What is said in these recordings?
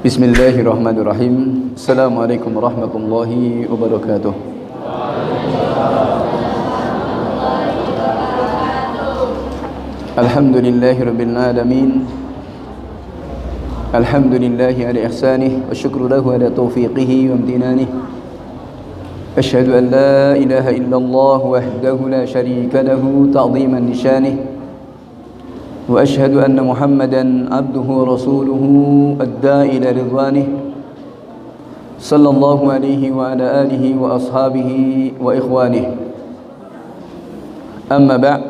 Bismillahirrahmanirrahim. Assalamualaikum warahmatullahi wabarakatuh. Alhamdulillahi rabbil alamin. Alhamdulillahi ala ihsanih wa syukru lahu ala taufiqihi wa amtinanih. Asyhadu an la ilaha illallah wahdahu la syarika lahu ta'dhiman li syanihi. وأشهد أن محمدًا عبده ورسوله الداعي إلى رضوانه صلى الله عليه وعلى آله وأصحابه وإخوانه أما بعد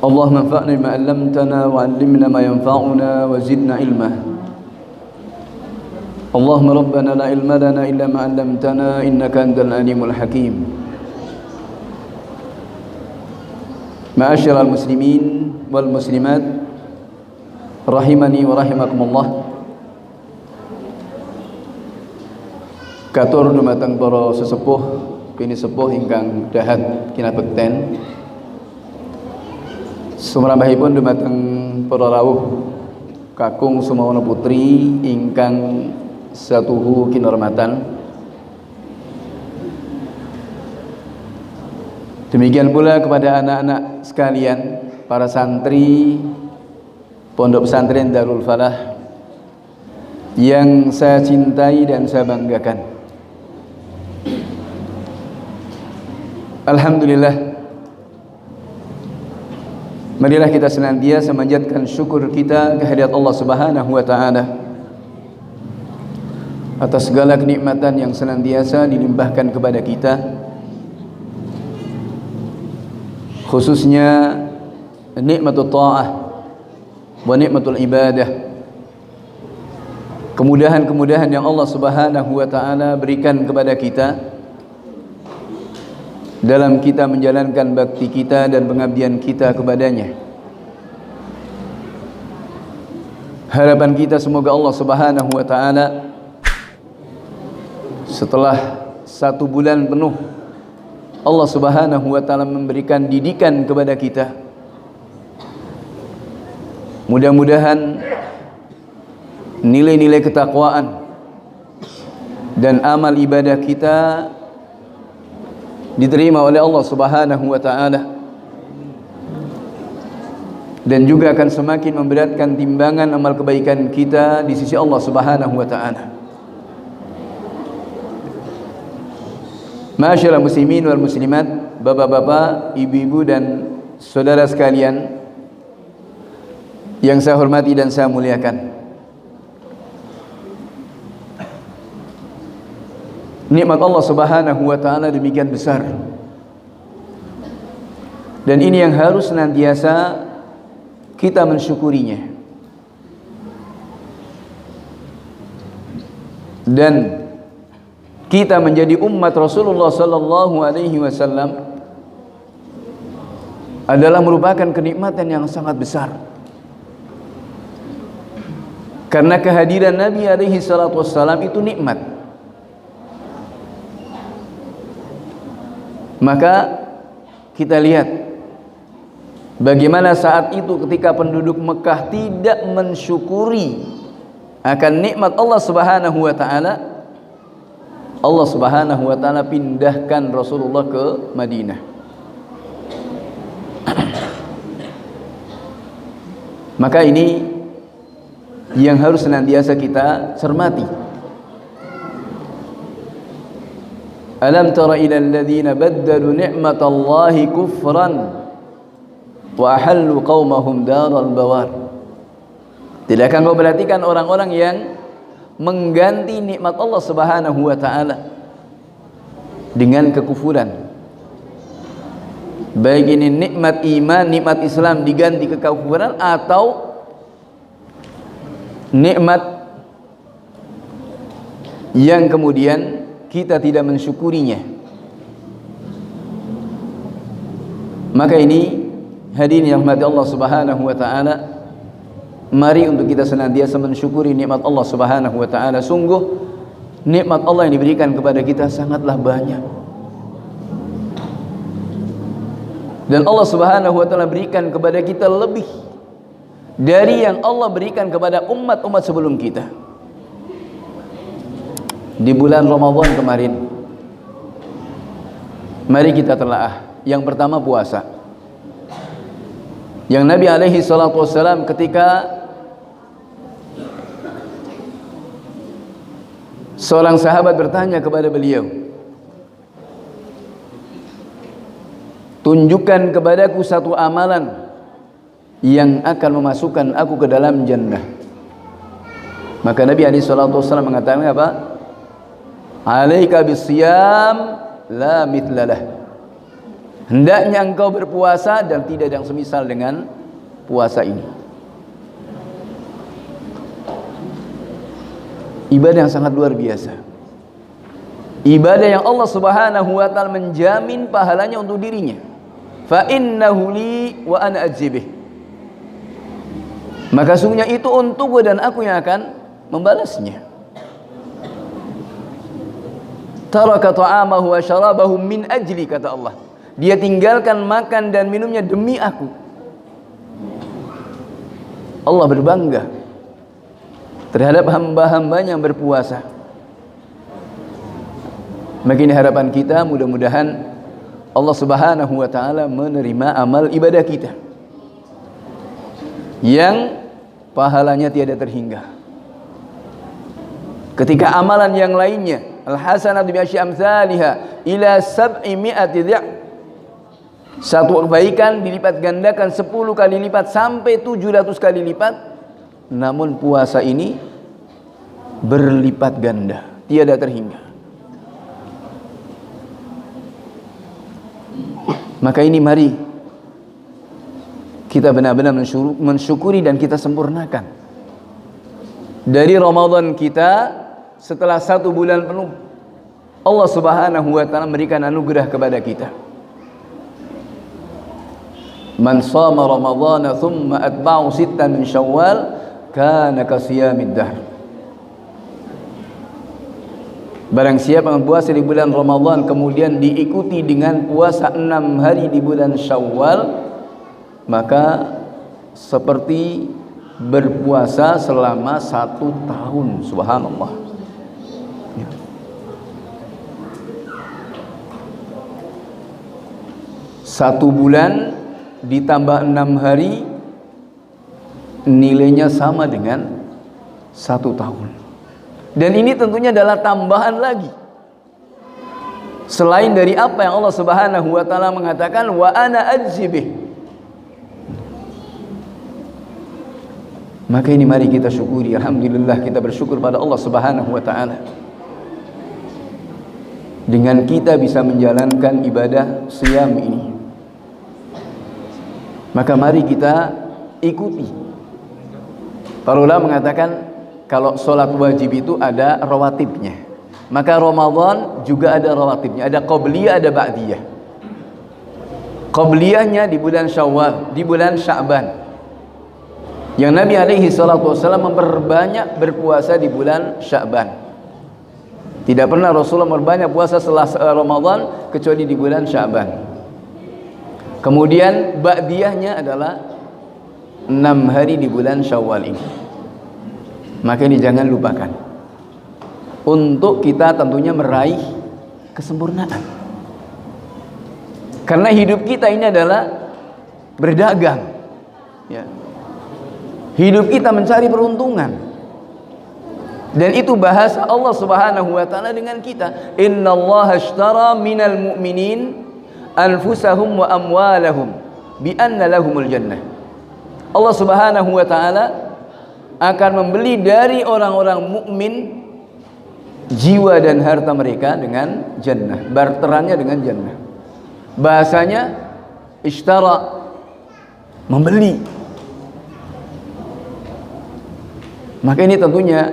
اللهم انفعنا بما علمتنا وعلمنا ما ينفعنا وزدنا علما اللهم ربنا لا علم لنا إلا ما علمتنا إنك أنت العليم الحكيم. Ma'asyiral muslimin wal muslimat rahimani wa rahimakumullah. Katur dumateng para sesepuh kini sepuh ingkang dahat kinabekten. Sumrambahipun dumateng para rawuh kakung sumawana putri ingkang satuhu kinurmatan. Demikian pula kepada anak-anak sekalian, para santri Pondok Pesantren Darul Falah yang saya cintai dan saya banggakan. Alhamdulillah, marilah kita senantiasa memanjatkan syukur kita kehadirat Allah Subhanahu wa taala atas segala kenikmatan yang senantiasa dilimpahkan kepada kita, khususnya nikmatul ta'ah wa nikmatul ibadah, kemudahan-kemudahan yang Allah Subhanahu wa taala berikan kepada kita dalam kita menjalankan bakti kita dan pengabdian kita kepadanya. Harapan kita semoga Allah Subhanahu wa taala setelah 1 bulan penuh Allah Subhanahu wa taala memberikan didikan kepada kita, mudah-mudahan nilai-nilai ketakwaan dan amal ibadah kita diterima oleh Allah Subhanahu wa taala dan juga akan semakin memberatkan timbangan amal kebaikan kita di sisi Allah Subhanahu wa taala. Ma'asyiral muslimin wal muslimat, bapak-bapak, ibu-ibu dan saudara sekalian yang saya hormati dan saya muliakan. Nikmat Allah Subhanahu wa taala demikian besar. Dan ini yang harus senantiasa kita mensyukurinya. Dan kita menjadi umat Rasulullah sallallahu alaihi wasallam adalah merupakan kenikmatan yang sangat besar. Karena kehadiran Nabi alaihi salatu wassalam itu nikmat. Maka kita lihat bagaimana saat itu ketika penduduk Mekah tidak mensyukuri akan nikmat Allah Subhanahu wa taala, Allah Subhanahu wa taala pindahkan Rasulullah ke Madinah. Maka ini yang harus senantiasa kita cermati. Alam tara ila alladziina baddalu ni'matallahi kufran wa ahallu qaumahum daral bawar. Tidakkah kau perhatikan orang-orang yang mengganti nikmat Allah Subhanahu wa taala dengan kekufuran? Baik ini nikmat iman, nikmat Islam diganti kekufuran, atau nikmat yang kemudian kita tidak mensyukurinya. Maka ini hadirin yang dirahmati Allah Subhanahu wa taala, mari untuk kita senantiasa mensyukuri nikmat Allah Subhanahu wa taala. Sungguh nikmat Allah yang diberikan kepada kita sangatlah banyak. Dan Allah Subhanahu wa taala berikan kepada kita lebih dari yang Allah berikan kepada umat-umat sebelum kita. Di bulan Ramadan kemarin, mari kita telaah. Yang pertama puasa. Yang Nabi alaihi salatu wassalam ketika seorang sahabat bertanya kepada beliau, tunjukkan kepadaku satu amalan yang akan memasukkan aku ke dalam jannah. Maka Nabi alaihi salatu wassalam mengatakan apa? Alaika bisiyam la mitlalah. Hendaknya engkau berpuasa dan tidak ada yang semisal dengan puasa ini. Ibadah yang sangat luar biasa. Ibadah yang Allah Subhanahu wa taala menjamin pahalanya untuk dirinya. Fa innahu li wa ana ajzibih. Maka sungguhnya itu untukku dan aku yang akan membalasnya. Taraka ta'amahu wa syarabahu min ajli, kata Allah. Dia tinggalkan makan dan minumnya demi aku. Allah berbangga terhadap hamba-hambanya yang berpuasa. Makin harapan kita, mudah-mudahan Allah Subhanahu wa taala menerima amal ibadah kita yang pahalanya tiada terhingga. Ketika amalan yang lainnya, al-hasanatu bi asyi amsalha ila 700 dha'f, satu kebaikan dilipat gandakan 10 kali lipat sampai 700 kali lipat, namun puasa ini berlipat ganda, tiada terhingga. Maka ini mari kita benar-benar mensyukuri dan kita sempurnakan. Dari Ramadan kita, setelah 1 bulan penuh, Allah Subhanahu wa taala memberikan anugerah kepada kita. Man shama Ramadhana thumma atba'u sittan min Syawal kana kasiyamid dahr. Barang siapa yang puasa di bulan Ramadan kemudian diikuti dengan puasa 6 hari di bulan Syawal, maka seperti berpuasa selama 1 tahun. Subhanallah. 1 bulan ditambah 6 hari nilainya sama dengan 1 tahun. Dan ini tentunya adalah tambahan lagi selain dari apa yang Allah Subhanahu wa taala mengatakan wa ana ajzibih. Maka ini mari kita syukuri. Alhamdulillah, kita bersyukur pada Allah Subhanahu wa taala dengan kita bisa menjalankan ibadah siyam ini. Maka mari kita ikuti. Para ulama mengatakan kalau sholat wajib itu ada rawatibnya, maka Ramadan juga ada rawatibnya, ada qabliyah, ada ba'diyah. Qabliyahnya di bulan Syawal, di bulan Sya'ban. Yang Nabi alaihi salatu wasallam memperbanyak berpuasa di bulan Sya'ban. Tidak pernah Rasulullah memperbanyak puasa setelah Ramadan kecuali di bulan Sya'ban. Kemudian ba'diyahnya adalah 6 hari di bulan Syawal ini. Maka ini jangan lupakan untuk kita tentunya meraih kesempurnaan. Karena hidup kita ini adalah berdagang, ya. Hidup kita mencari peruntungan. Dan itu bahasa Allah Subhanahu wa taala dengan kita. Innallaha ashtara minal mu'minin anfusahum wa amwalahum bi anna lahumul jannah. Allah Subhanahu wa taala akan membeli dari orang-orang mukmin jiwa dan harta mereka dengan jannah, barterannya dengan jannah. Bahasanya ishtara, membeli. Maka ini tentunya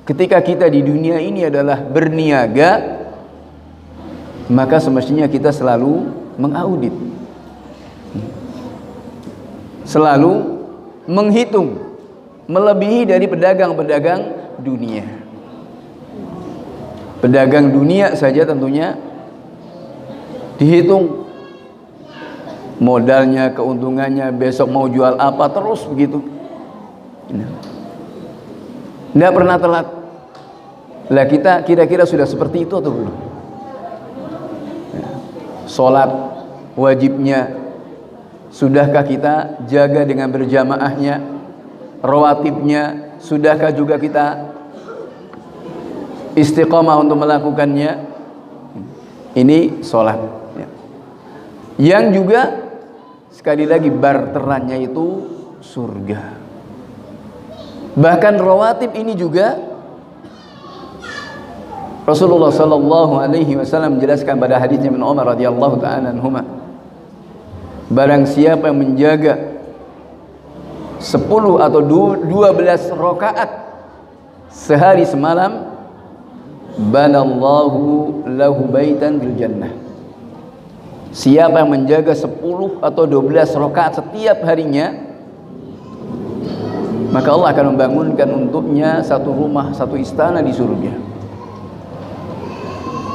ketika kita di dunia ini adalah berniaga, maka semestinya kita selalu mengaudit, selalu menghitung, melebihi dari pedagang-pedagang dunia. Pedagang dunia saja tentunya dihitung modalnya, keuntungannya, besok mau jual apa, terus begitu. Tidak pernah telat. Lah kita kira-kira sudah seperti itu atau belum? Sholat wajibnya sudahkah kita jaga dengan berjamaahnya? Rawatibnya sudahkah juga kita istiqomah untuk melakukannya? Ini sholat. Yang juga sekali lagi barterannya itu surga. Bahkan rawatib ini juga Rasulullah sallallahu alaihi wasallam menjelaskan pada hadisnya Ibnu Umar radhiyallahu ta'ala anhuma, barang siapa yang menjaga 10 atau 12 rakaat sehari semalam, banallahu lahu baitan bil jannah. Siapa yang menjaga 10 atau 12 rakaat setiap harinya, maka Allah akan membangunkan untuknya satu rumah, satu istana di surga.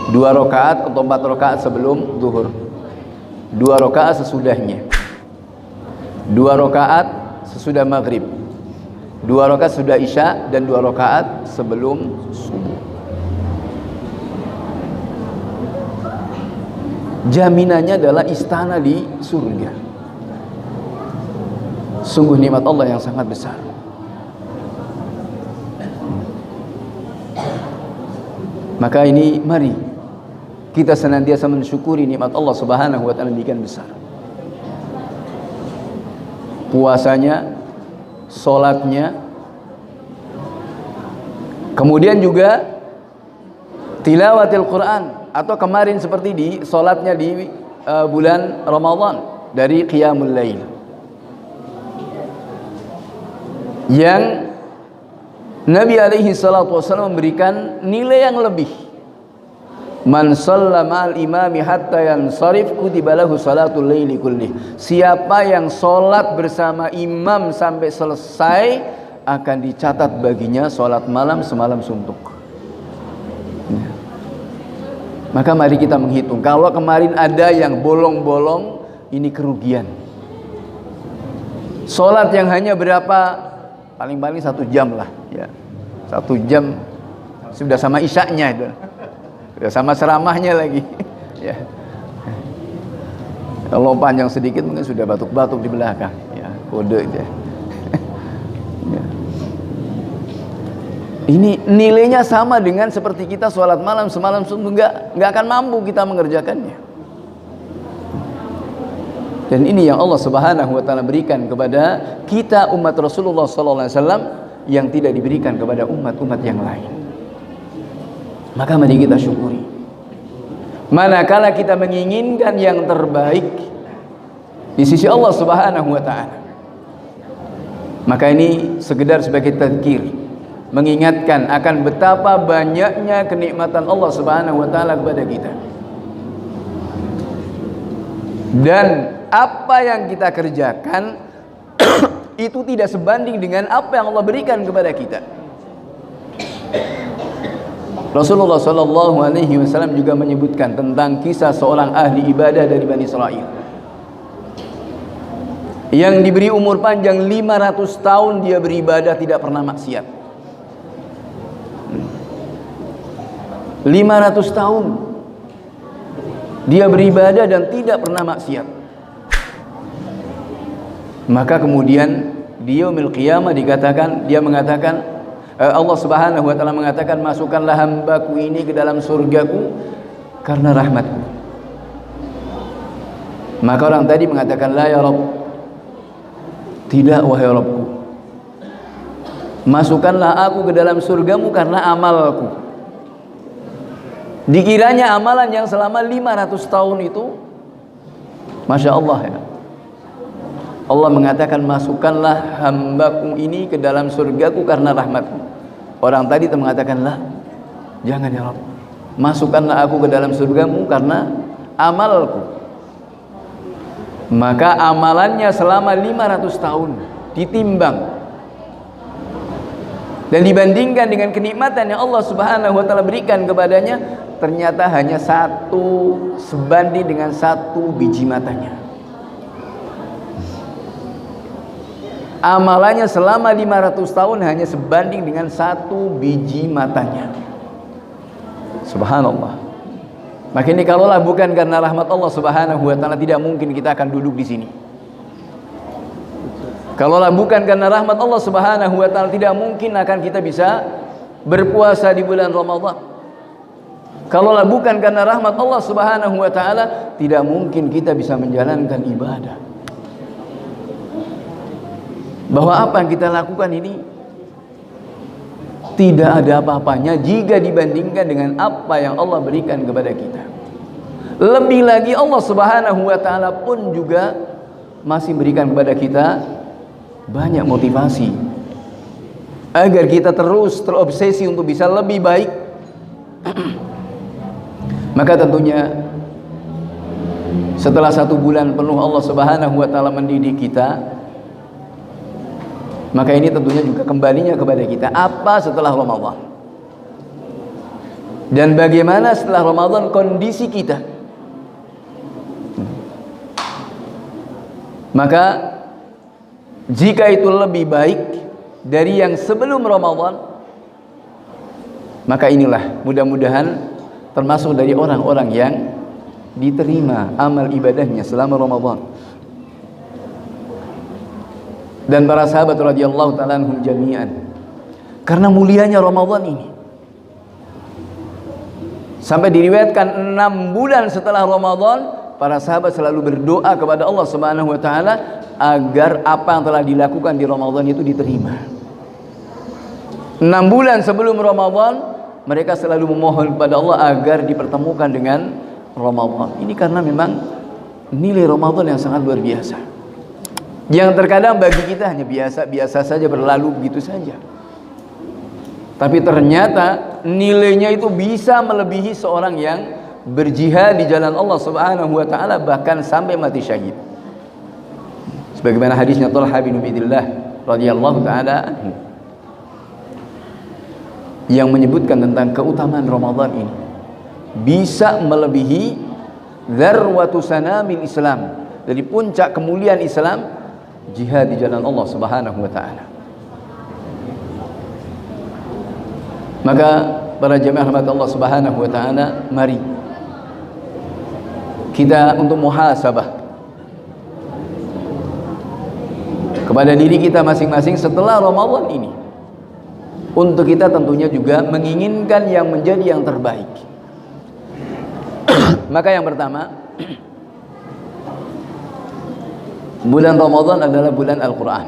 2 rakaat atau 4 rakaat sebelum zuhur, 2 rakaat sesudahnya, 2 rakaat sesudah maghrib, 2 rakaat sudah isya, dan 2 rakaat sebelum subuh. Jaminannya adalah istana di surga. Sungguh nikmat Allah yang sangat besar. Maka ini mari kita senantiasa mensyukuri nikmat Allah Subhanahu wa taala demikian besar. Puasanya, salatnya, kemudian juga tilawatil Quran, atau kemarin seperti di salatnya di bulan Ramadan dari qiyamul lail, yang Nabi alaihi salatu wasallam memberikan nilai yang lebih. Man shalla ma'al imami hatta yansarif kutiba lahu salatul laili kullih. Siapa yang sholat bersama imam sampai selesai, akan dicatat baginya sholat malam semalam suntuk. Maka mari kita menghitung. Kalau kemarin ada yang bolong-bolong, ini kerugian. Sholat yang hanya berapa? Paling-paling 1 jam lah, ya. 1 jam sudah sama isyaknya itu. Sudah sama ceramahnya lagi. Ya. Kalau panjang sedikit mungkin sudah batuk-batuk di belakang. Ya, kode aja. Ya. Ini nilainya sama dengan seperti kita sholat malam semalam suntuk, nggak akan mampu kita mengerjakannya. Dan ini yang Allah Subhanahu wa taala berikan kepada kita umat Rasulullah sallallahu alaihi wasallam yang tidak diberikan kepada umat-umat yang lain. Maka mari kita syukuri. Manakala kita menginginkan yang terbaik di sisi Allah Subhanahu wa taala, maka ini sekedar sebagai tadzkir, mengingatkan akan betapa banyaknya kenikmatan Allah Subhanahu wa taala kepada kita. Dan apa yang kita kerjakan itu tidak sebanding dengan apa yang Allah berikan kepada kita. Rasulullah sallallahu alaihi wasallam juga menyebutkan tentang kisah seorang ahli ibadah dari Bani Israel yang diberi umur panjang 500 tahun, dia beribadah tidak pernah maksiat. 500 tahun dia beribadah dan tidak pernah maksiat. Maka kemudian di yaumil qiyamah dikatakan, dia mengatakan, Allah Subhanahu wa taala mengatakan, masukkanlah hambaku ini ke dalam surgaku karena rahmatku. Maka orang tadi mengatakan, la ya Rabb, tidak wahai Rabbku, masukkanlah aku ke dalam surgamu karena amalku. Dikiranya amalan yang selama 500 tahun itu, Masya Allah ya, Allah mengatakan, masukkanlah hambaku ini ke dalam surgaku karena rahmatku. Orang tadi itu mengatakan, lah, jangan ya Rabb, masukkanlah aku ke dalam surgamu karena amalku. Maka amalannya selama 500 tahun ditimbang dan dibandingkan dengan kenikmatan yang Allah Subhanahu wa taala berikan kepadanya, ternyata hanya 1 sebanding dengan 1 biji matanya. Amalannya selama 500 tahun hanya sebanding dengan 1 biji matanya. Subhanallah. Maka ini kalaulah bukan karena rahmat Allah Subhanahu wa taala, tidak mungkin kita akan duduk di sini. Kalaulah bukan karena rahmat Allah Subhanahu wa taala, tidak mungkin akan kita bisa berpuasa di bulan Ramadan. Kalaulah bukan karena rahmat Allah Subhanahu wa taala, tidak mungkin kita bisa menjalankan ibadah. Bahwa apa yang kita lakukan ini tidak ada apa-apanya jika dibandingkan dengan apa yang Allah berikan kepada kita. Lebih lagi Allah Subhanahu wa taala pun juga masih berikan kepada kita banyak motivasi agar kita terus terobsesi untuk bisa lebih baik. Maka tentunya setelah 1 bulan penuh Allah Subhanahu wa taala mendidik kita, maka ini tentunya juga kembalinya kepada kita. Apa setelah Ramadan? Dan bagaimana setelah Ramadan kondisi kita? Maka jika itu lebih baik dari yang sebelum Ramadan, maka inilah mudah-mudahan termasuk dari orang-orang yang diterima amal ibadahnya selama Ramadan. Dan para sahabat radhiyallahu ta'ala anhum jami'an, karena mulianya Ramadan ini, sampai diriwayatkan 6 bulan setelah Ramadan para sahabat selalu berdoa kepada Allah Subhanahu wa taala agar apa yang telah dilakukan di Ramadan itu diterima. 6 bulan sebelum Ramadan mereka selalu memohon kepada Allah agar dipertemukan dengan Ramadan. Ini karena memang nilai Ramadan yang sangat luar biasa, yang terkadang bagi kita hanya biasa-biasa saja, berlalu begitu saja. Tapi ternyata nilainya itu bisa melebihi seorang yang berjihad di jalan Allah Subhanahu wa taala, bahkan sampai mati syahid. Sebagaimana hadisnya Thalhah bin Ubaidillah radhiyallahu taala anhu yang menyebutkan tentang keutamaan Ramadan ini bisa melebihi dzarwatu sanamil Islam, dari puncak kemuliaan Islam, jihad di jalan Allah Subhanahu wa taala. Maka para jemaah rahmat Allah Subhanahu wa taala, mari kita untuk muhasabah kepada diri kita masing-masing setelah Ramadan ini, untuk kita tentunya juga menginginkan yang menjadi yang terbaik. Maka yang pertama, bulan Ramadan adalah bulan Al-Quran.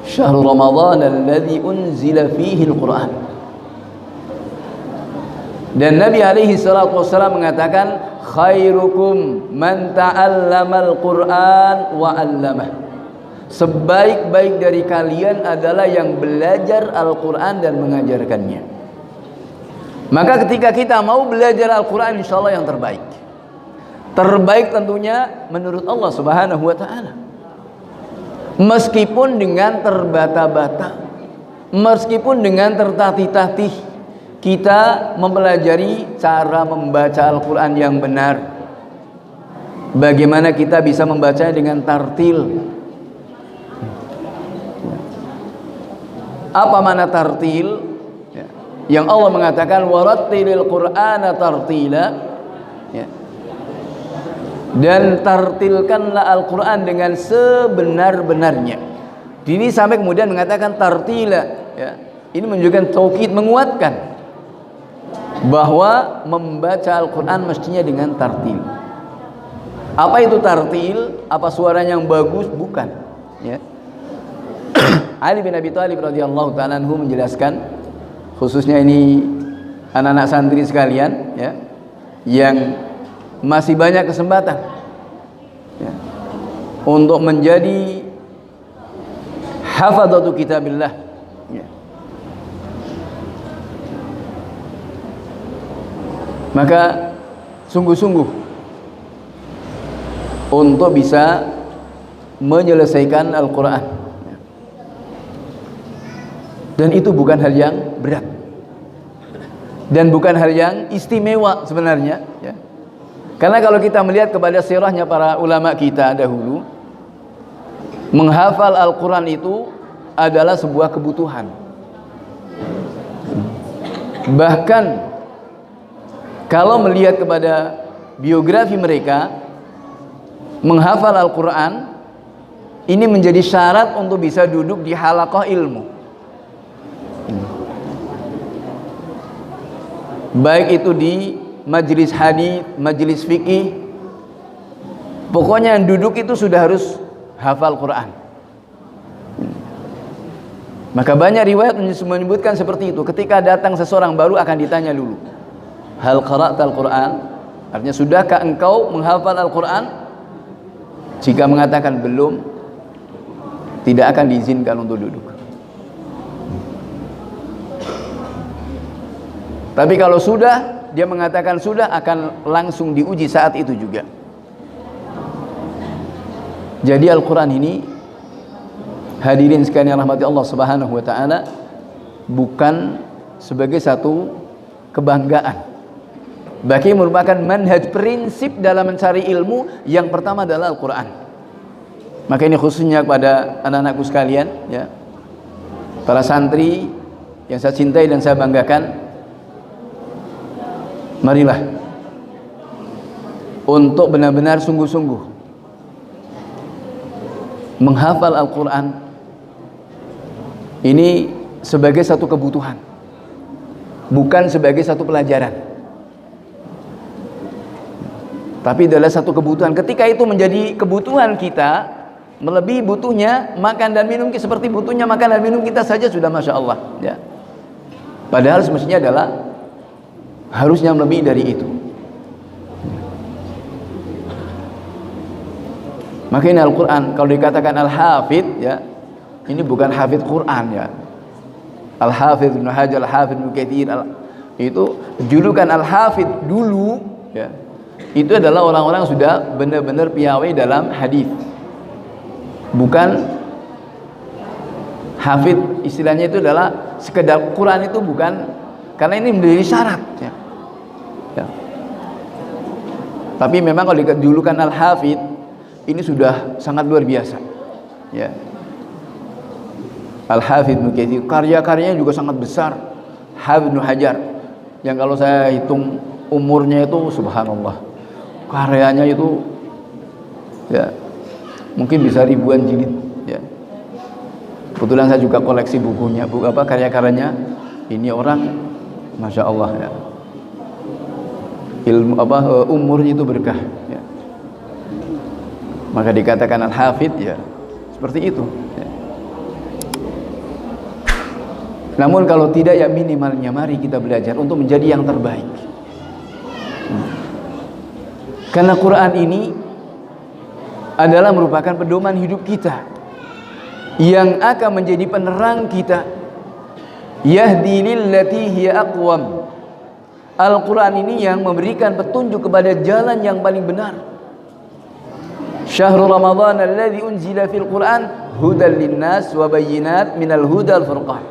Syahrul Ramadan alladzi unzila fihi Al-Quran. Dan Nabi alaihi salatu wassalam mengatakan, khairukum man ta'allamal Quran wa 'allamah. Sebaik-baik dari kalian adalah yang belajar Al-Quran dan mengajarkannya. Maka ketika kita mau belajar Al-Quran, insyaallah yang terbaik. Terbaik tentunya menurut Allah Subhanahu wa taala. Meskipun dengan terbata-bata, meskipun dengan tertatih-tatih, kita mempelajari cara membaca Al-Quran yang benar. Bagaimana kita bisa membacanya dengan tartil. Apa makna tartil? Yang Allah mengatakan warattilil Qur'ana tartila, ya. Dan tartilkanlah Al-Quran dengan sebenar-benarnya. Ini sampai kemudian mengatakan tartila, ya. Ini menunjukkan taukid, menguatkan bahwa membaca Al-Quran mestinya dengan tartil. Apa itu tartil? Apa suaranya yang bagus? Bukan, ya. Ali bin Abi Thalib radhiyallahu ta'ala anhu menjelaskan, khususnya ini anak-anak santri sekalian, ya, yang masih banyak kesempatan, ya, untuk menjadi hafadzatu kitabillah, ya. Maka sungguh-sungguh untuk bisa menyelesaikan Al-Quran. Dan itu bukan hal yang berat, dan bukan hal yang istimewa sebenarnya, ya. Karena kalau kita melihat kepada sirahnya para ulama kita dahulu, Menghafal Al-Quran itu adalah sebuah kebutuhan. Bahkan kalau melihat kepada biografi mereka, menghafal Al-Quran ini menjadi syarat untuk bisa duduk di halaqah ilmu. Baik itu di majelis hadis, majelis fikih, pokoknya yang duduk itu sudah harus hafal Quran. Maka banyak riwayat menyebutkan seperti itu. Ketika datang seseorang baru akan ditanya dulu, hal qara'tal Quran? Artinya sudahkah engkau menghafal Al-Quran? Jika mengatakan belum, tidak akan diizinkan untuk duduk. Tapi kalau sudah, dia mengatakan sudah, akan langsung diuji saat itu juga. Jadi Al-Quran ini, hadirin sekalian rahmati Allah Subhanahu wa taala, bukan sebagai satu kebanggaan. Bahkan merupakan manhaj, prinsip dalam mencari ilmu. Yang pertama adalah Al-Quran. Maka ini khususnya kepada anak-anakku sekalian, ya, para santri yang saya cintai dan saya banggakan, marilah untuk benar-benar sungguh-sungguh menghafal Al-Quran ini sebagai satu kebutuhan, bukan sebagai satu pelajaran, tapi adalah satu kebutuhan. Ketika itu menjadi kebutuhan kita, melebihi butuhnya makan dan minum, seperti butuhnya makan dan minum kita saja sudah Masya Allah, ya. Padahal semestinya adalah harusnya lebih dari itu. Maka ini Al-Quran, kalau dikatakan Al-Hafidh, ya, ini bukan Hafidh Quran, ya. Al-Hafidh Ibnu Hajar, Al-Hafidh Ibnu Katsir, itu julukan Al-Hafidh dulu, ya, itu adalah orang-orang yang sudah benar-benar piawai dalam hadis. Bukan Hafidh, istilahnya itu adalah sekedar Quran, itu bukan, karena ini menjadi syarat, ya. Ya. Tapi memang kalau dijulukan Al-Hafidh, ini sudah sangat luar biasa, ya. Al-Hafidh Ibnu Katsir, karya-karyanya juga sangat besar. Hafidh Ibnu Hajar, yang kalau saya hitung umurnya itu subhanallah, karyanya itu, ya, mungkin bisa ribuan jilid, ya. Kebetulan saya juga koleksi bukunya, buku apa, karya-karyanya. Ini orang Masya Allah, ya. Ilmu apa, umurnya itu berkah, ya. Maka dikatakan Al-Hafidh, ya, seperti itu, ya. Namun kalau tidak, ya minimalnya mari kita belajar untuk menjadi yang terbaik. Karena Quran ini adalah merupakan pedoman hidup kita yang akan menjadi penerang kita. Yahdi lillati hiya aqwam. Al-Quran ini yang memberikan petunjuk kepada jalan yang paling benar. Syahrul Ramadan alladzi unzila fil Quran hudan linnas wa bayyinat minal hudal furqan.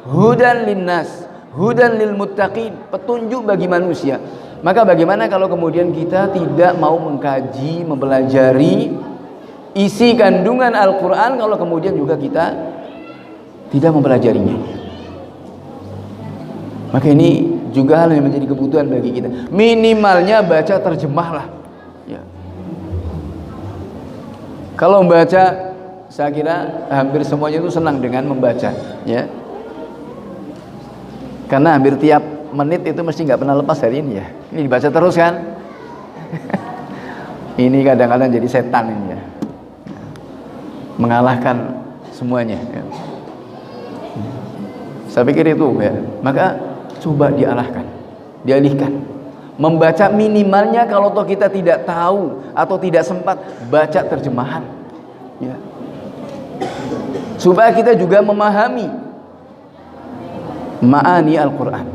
Hudan linnas, hudan lil muttaqin, petunjuk bagi manusia. Maka bagaimana kalau kemudian kita tidak mau mengkaji, mempelajari isi kandungan Al-Quran, kalau kemudian juga kita tidak mempelajarinya? Maka ini juga hal yang menjadi kebutuhan bagi kita. Minimalnya baca terjemahlah, ya. Kalau membaca, saya kira hampir semuanya itu senang dengan membaca, ya. Karena hampir tiap menit itu mesti nggak pernah lepas hari ini, ya. Ini dibaca terus kan. Ini kadang-kadang jadi setan ini, ya, mengalahkan semuanya, ya. Saya pikir itu, ya. Maka coba dialihkan, membaca minimalnya. Kalau toh kita tidak tahu atau tidak sempat, baca terjemahan, ya. Supaya kita juga memahami ma'ani Al-Quran,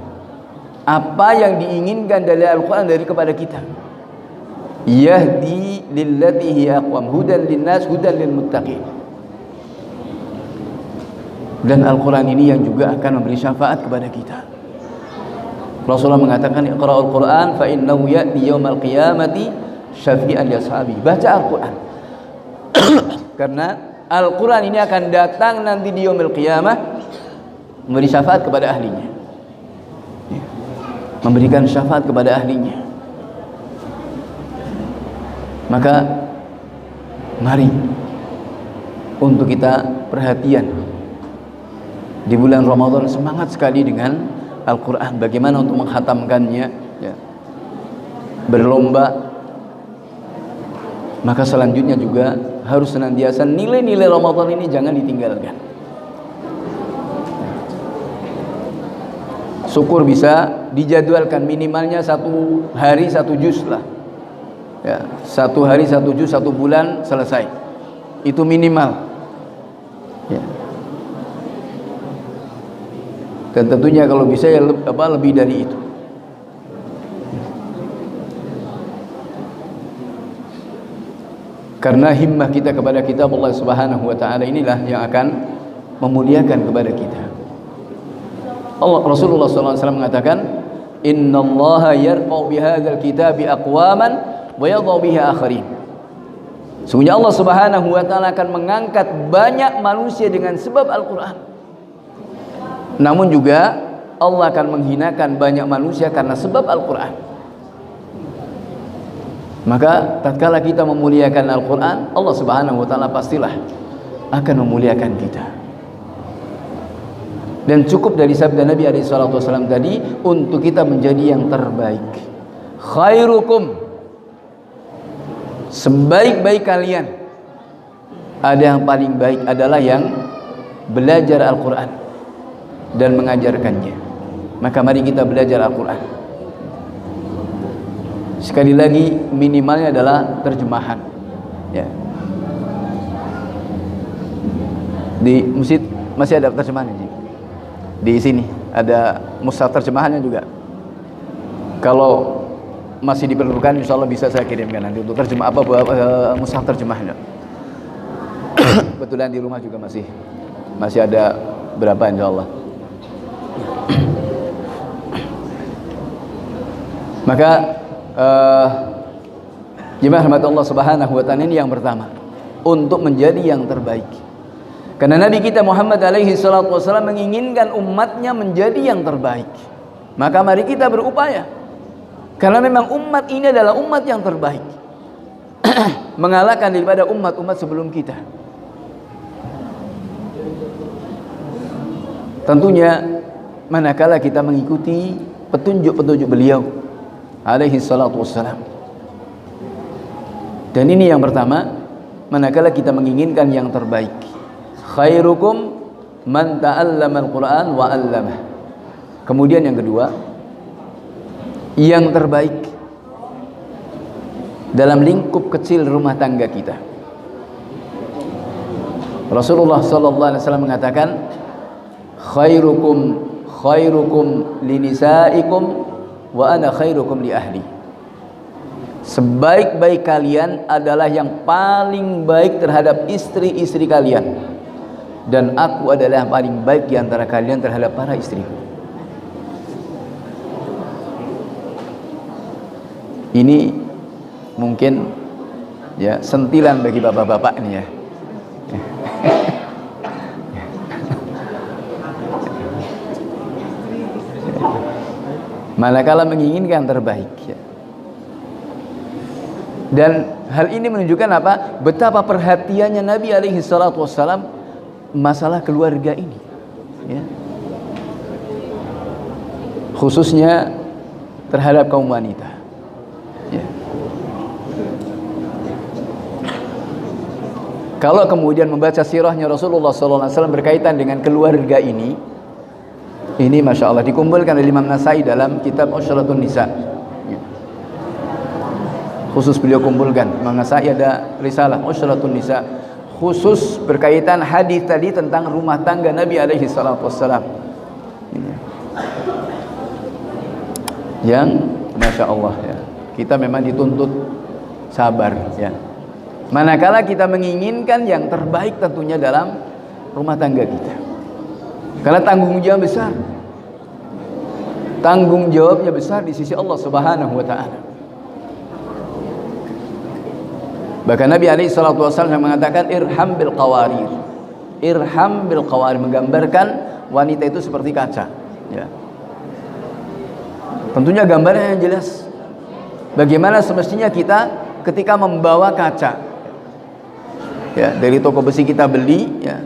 apa yang diinginkan dari Al-Quran dari kepada kita. Yahdi lillati hiya aqwam, hudan linnas, hudan lil muttaqin. Dan Al-Quran ini yang juga akan memberi syafaat kepada kita. Rasulullah mengatakan, Iqra'ul Quran fa innahu ya'ti yaumal qiyamati syafi'an li ashabi. Baca Al-Quran karena Al-Quran ini akan datang nanti di yaumil qiyamah memberi syafaat kepada ahlinya, memberikan syafaat kepada ahlinya. Maka mari untuk kita perhatian di bulan Ramadan, semangat sekali dengan Al-Quran, bagaimana untuk menghatamkannya, ya. Berlomba. Maka selanjutnya juga harus senantiasa nilai-nilai Ramadan ini jangan ditinggalkan. Syukur bisa dijadwalkan minimalnya 1 hari 1 juz lah, ya, 1 hari 1 juz, 1 bulan selesai, itu minimal, ya. Dan tentunya kalau bisa ya lebih dari itu. Karena himmah kita kepada kitab Allah Subhanahu wa taala inilah yang akan memuliakan kepada kita. Rasulullah SAW mengatakan, innallaha yarfa'u bihadzal kitabi aqwaman wa yadh'u bihi akharin. Sesungguhnya Allah Subhanahu wa taala akan mengangkat banyak manusia dengan sebab Al-Quran. Namun juga Allah akan menghinakan banyak manusia karena sebab Al-Quran. Maka tatkala kita memuliakan Al-Quran, Allah Subhanahu wa taala pastilah akan memuliakan kita. Dan cukup dari sabda Nabi SAW tadi untuk kita menjadi yang terbaik. Khairukum, sebaik-baik kalian, ada yang paling baik adalah yang belajar Al-Quran dan mengajarkannya. Maka mari kita belajar Al-Quran. Sekali lagi, minimalnya adalah terjemahan, ya. Di masjid masih ada terjemahannya. Di sini ada mushaf terjemahannya juga. Kalau masih diperlukan, insya Allah bisa saya kirimkan nanti untuk terjemah mushaf terjemahnya. Kebetulan di rumah juga masih ada berapa, insya Allah. Maka jemaah rahmat Allah Subhanahu wa taala, ini yang pertama, untuk menjadi yang terbaik. Karena Nabi kita Muhammad alaihi salatu wasallam menginginkan umatnya menjadi yang terbaik. Maka mari kita berupaya, karena memang umat ini adalah umat yang terbaik, mengalahkan daripada umat-umat sebelum kita. Tentunya manakala kita mengikuti petunjuk-petunjuk beliau alaihi salatu wassalam. Dan ini yang pertama, manakala kita menginginkan yang terbaik. Khairukum man ta'allama al-Quran wa 'allamah. Kemudian yang kedua, yang terbaik dalam lingkup kecil rumah tangga kita. Rasulullah sallallahu alaihi wasallam mengatakan, khairukum linisaikum wa ana khairukum li ahli. Sebaik-baik kalian adalah yang paling baik terhadap istri-istri kalian, dan aku adalah yang paling baik di antara kalian terhadap para istriku. Ini mungkin ya sentilan bagi bapak-bapak ini ya. Manakala menginginkan terbaik, ya. Dan hal ini menunjukkan apa? Betapa perhatiannya Nabi alaihi salatu wassalam masalah keluarga ini, ya. Khususnya terhadap kaum wanita, ya. Kalau kemudian membaca sirahnya Rasulullah SAW berkaitan dengan keluarga ini Masya Allah dikumpulkan oleh Imam Nasai dalam kitab Ushratun Nisa, ya. Khusus beliau kumpulkan, Imam Nasai ada risalah Ushratun Nisa, khusus berkaitan hadis tadi tentang rumah tangga Nabi alaihi salatu wassalam, yang Masya Allah, ya, kita memang dituntut sabar, ya. Manakala kita menginginkan yang terbaik tentunya dalam rumah tangga kita, karena tanggung jawabnya besar di sisi Allah Subhanahu wa taala. Bahkan Nabi alaihi salatu wasallam mengatakan irham bil qawarir. Irham bil qawarir, menggambarkan wanita itu seperti kaca, ya. Tentunya gambarnya yang jelas. Bagaimana semestinya kita ketika membawa kaca, ya, dari toko besi kita beli, ya,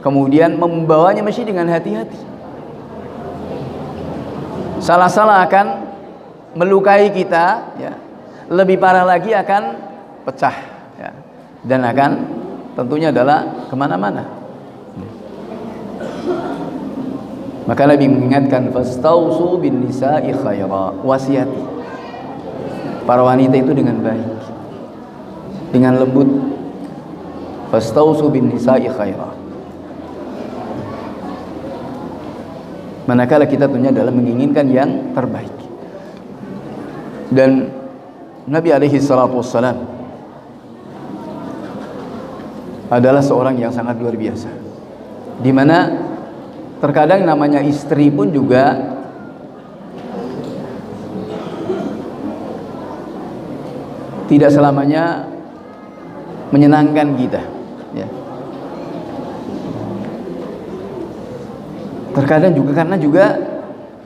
kemudian membawanya mesti dengan hati-hati. Salah-salah akan melukai kita, ya. Lebih parah lagi akan pecah, ya. Dan akan tentunya adalah kemana-mana. Maka Nabi mengingatkan fastausu bin nisa'i khaira, wasiati para wanita itu dengan baik, dengan lembut. Fastausu bin nisa'i khaira. Manakala kita tentunya adalah menginginkan yang terbaik. Dan Nabi alaihi salatu wassalam adalah seorang yang sangat luar biasa, di mana terkadang namanya istri pun juga tidak selamanya menyenangkan kita, ya. Terkadang juga karena juga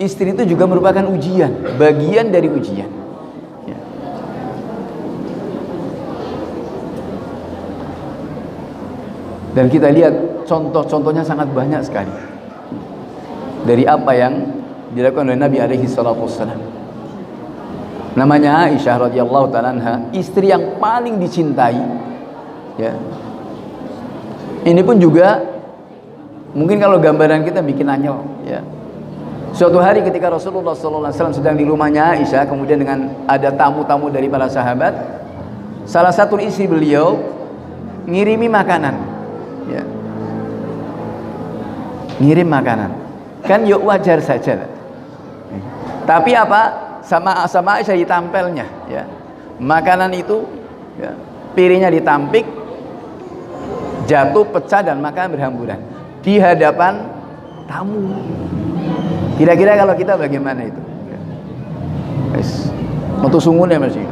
istri itu juga merupakan ujian, bagian dari ujian, ya. Dan kita lihat contoh-contohnya sangat banyak sekali dari apa yang dilakukan oleh Nabi alaihi salatu wassalam. Namanya Aisyah radhiyallahu ta'ala anha, istri yang paling dicintai, ya. Ini pun juga mungkin kalau gambaran kita bikin anyel, ya. Suatu hari ketika Rasulullah sallallahu alaihi wasallam sedang di rumahnya Aisyah, kemudian dengan ada tamu-tamu dari para sahabat, salah satu istri beliau ngirimi makanan, ya. Ngirim makanan. Kan yuk wajar saja, tapi apa, sama Aisyah ditampelnya, ya, makanan itu, ya, piringnya ditampik, jatuh, pecah, dan makanan berhamburan di hadapan tamu. Kira-kira kalau kita bagaimana itu? Untuk sungun ya masih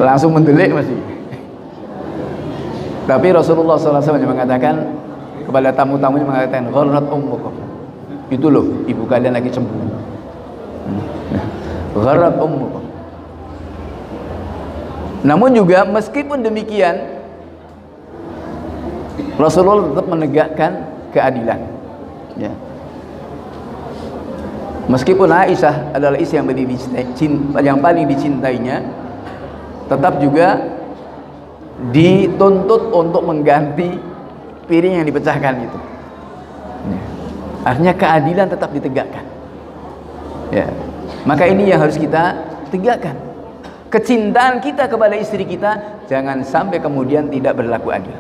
langsung mendelik masih. Tapi Rasulullah SAW mengatakan kepada tamu-tamunya, mengatakan gharrat ummukum, itu loh ibu kalian lagi cemburu. Gharrat ummukum. Namun juga meskipun demikian, Rasulullah tetap menegakkan keadilan, ya. Meskipun Aisyah adalah istri yang paling dicintainya, tetap juga dituntut untuk mengganti piring yang dipecahkan itu. Artinya keadilan tetap ditegakkan, ya. Maka ini yang harus kita tegakkan. Kecintaan kita kepada istri kita jangan sampai kemudian tidak berlaku adil.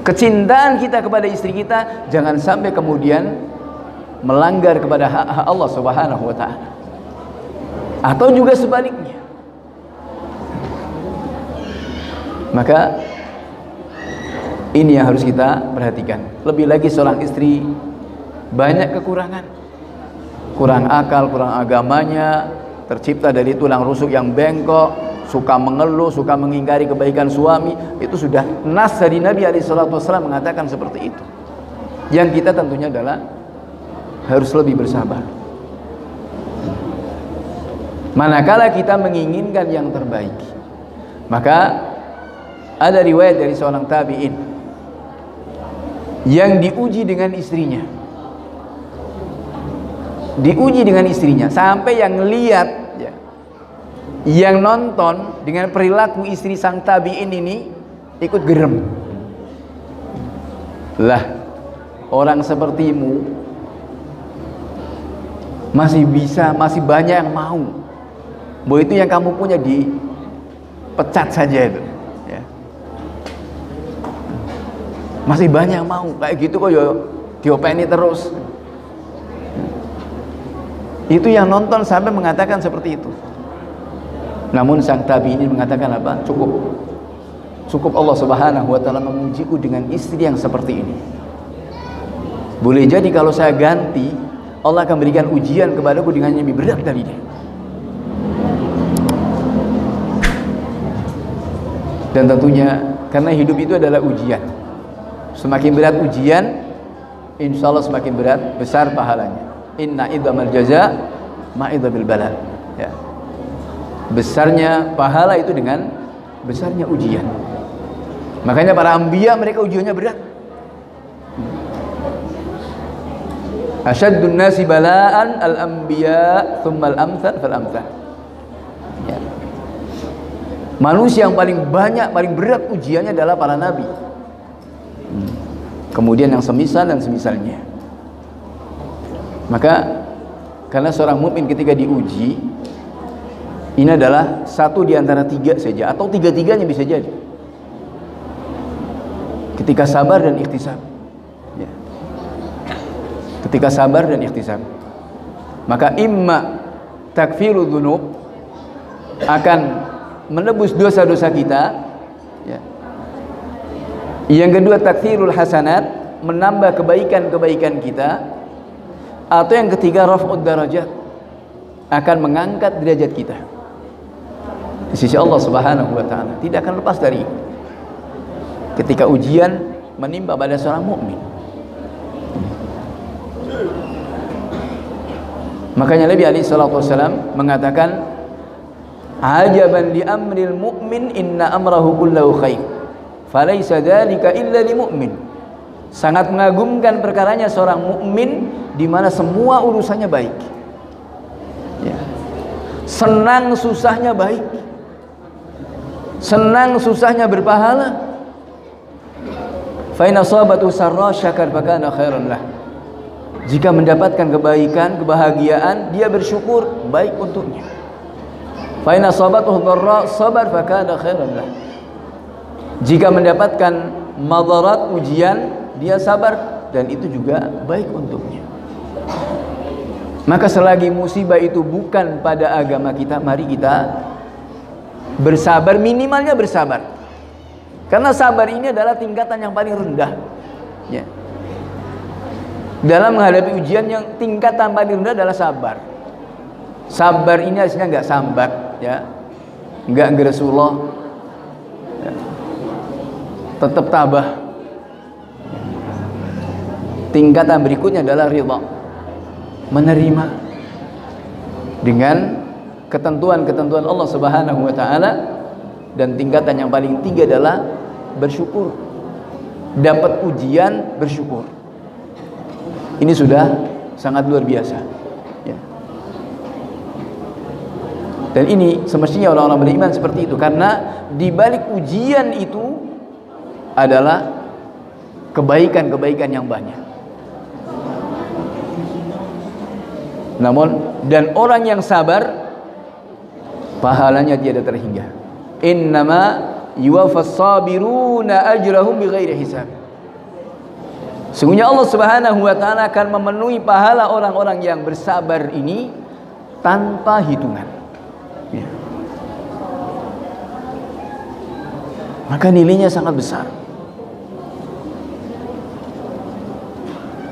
Kecintaan kita kepada istri kita jangan sampai kemudian melanggar kepada hak Allah Subhanahu wa ta'ala, atau juga sebaliknya. Maka ini yang harus kita perhatikan. Lebih lagi seorang istri banyak kekurangan, kurang akal, kurang agamanya, tercipta dari tulang rusuk yang bengkok, suka mengeluh, suka mengingkari kebaikan suami. Itu sudah nas dari Nabi SAW mengatakan seperti itu. Yang kita tentunya adalah harus lebih bersabar. Manakala kita menginginkan yang terbaik, maka ada riwayat dari seorang tabi'in yang diuji dengan istrinya. Diuji dengan istrinya sampai yang lihat, ya, yang nonton dengan perilaku istri sang tabi'in ini ikut gerem. Lah, orang sepertimu masih banyak yang mau. Bahwa itu yang kamu punya dipecat saja itu. Masih banyak yang mau kayak gitu kok, ya diopeni terus. Itu yang nonton sampai mengatakan seperti itu. Namun sang tabi ini mengatakan apa? Cukup Allah Subhanahu wa ta'ala memujiku dengan istri yang seperti ini. Boleh jadi kalau saya ganti, Allah akan berikan ujian kepadaku dengan yang lebih berat dari dia. Dan tentunya karena hidup itu adalah ujian. Semakin berat ujian, insya Allah semakin berat besar pahalanya. Inna idzamal jaza ma'idzabil bala. Ya. Besarnya pahala itu dengan besarnya ujian. Makanya para anbiya mereka ujiannya berat. Asyaddun nasi bala'an al-anbiya thumma al-amthal fal-amthal. Ya. Manusia yang paling banyak, paling berat ujiannya adalah para nabi. Kemudian yang semisal dan semisalnya. Maka karena seorang mukmin ketika diuji, ini adalah satu di antara tiga saja, atau tiga-tiganya bisa jadi. Ketika sabar dan ikhtisab. Ya. Ketika sabar dan ikhtisab, maka imma takfiru dzunub, akan menebus dosa-dosa kita, ya. Yang kedua takfirul hasanat, menambah kebaikan-kebaikan kita. Atau yang ketiga raf'ud darajat, akan mengangkat derajat kita di sisi Allah Subhanahu wa taala. Tidak akan lepas dari ketika ujian menimpa pada seorang mukmin. Makanya Nabi alaihi salatu wasallam mengatakan, ajaban li amril mu'min inna amrahu kullahu khair falaysa dzalika illa li mu'min. Sangat mengagumkan perkaranya seorang mukmin di mana semua urusannya baik. Ya. Senang susahnya baik. Senang susahnya berpahala. Fa in asabatu sarra syakar fa kana khairan lah. Jika mendapatkan kebaikan, kebahagiaan, dia bersyukur, baik untuknya. Fa in asabatu dharra sabar fa kana khairan lah. Jika mendapatkan madarat, ujian, dia sabar, dan itu juga baik untuknya. Maka selagi musibah itu bukan pada agama kita, mari kita bersabar, minimalnya bersabar. Karena sabar ini adalah tingkatan yang paling rendah, ya. Dalam menghadapi ujian, yang tingkatan paling rendah adalah sabar. Sabar ini aslinya nggak sambat, ya, nggak geresullah, ya. Tetap tabah. Tingkatan berikutnya adalah ridha, menerima dengan ketentuan-ketentuan Allah Subhanahu wa taala. Dan tingkatan yang paling tinggi adalah bersyukur. Dapat ujian, bersyukur. Ini sudah sangat luar biasa, ya. Dan ini semestinya orang-orang beriman seperti itu, karena di balik ujian itu adalah kebaikan-kebaikan yang banyak. Namun, dan orang yang sabar, pahalanya tiada terhingga. Innama yuwaffas sabiruna ajrahum bighairi hisab. Sungguhnya Allah Subhanahu wa taala akan memenuhi pahala orang-orang yang bersabar ini tanpa hitungan, ya. Maka nilainya sangat besar.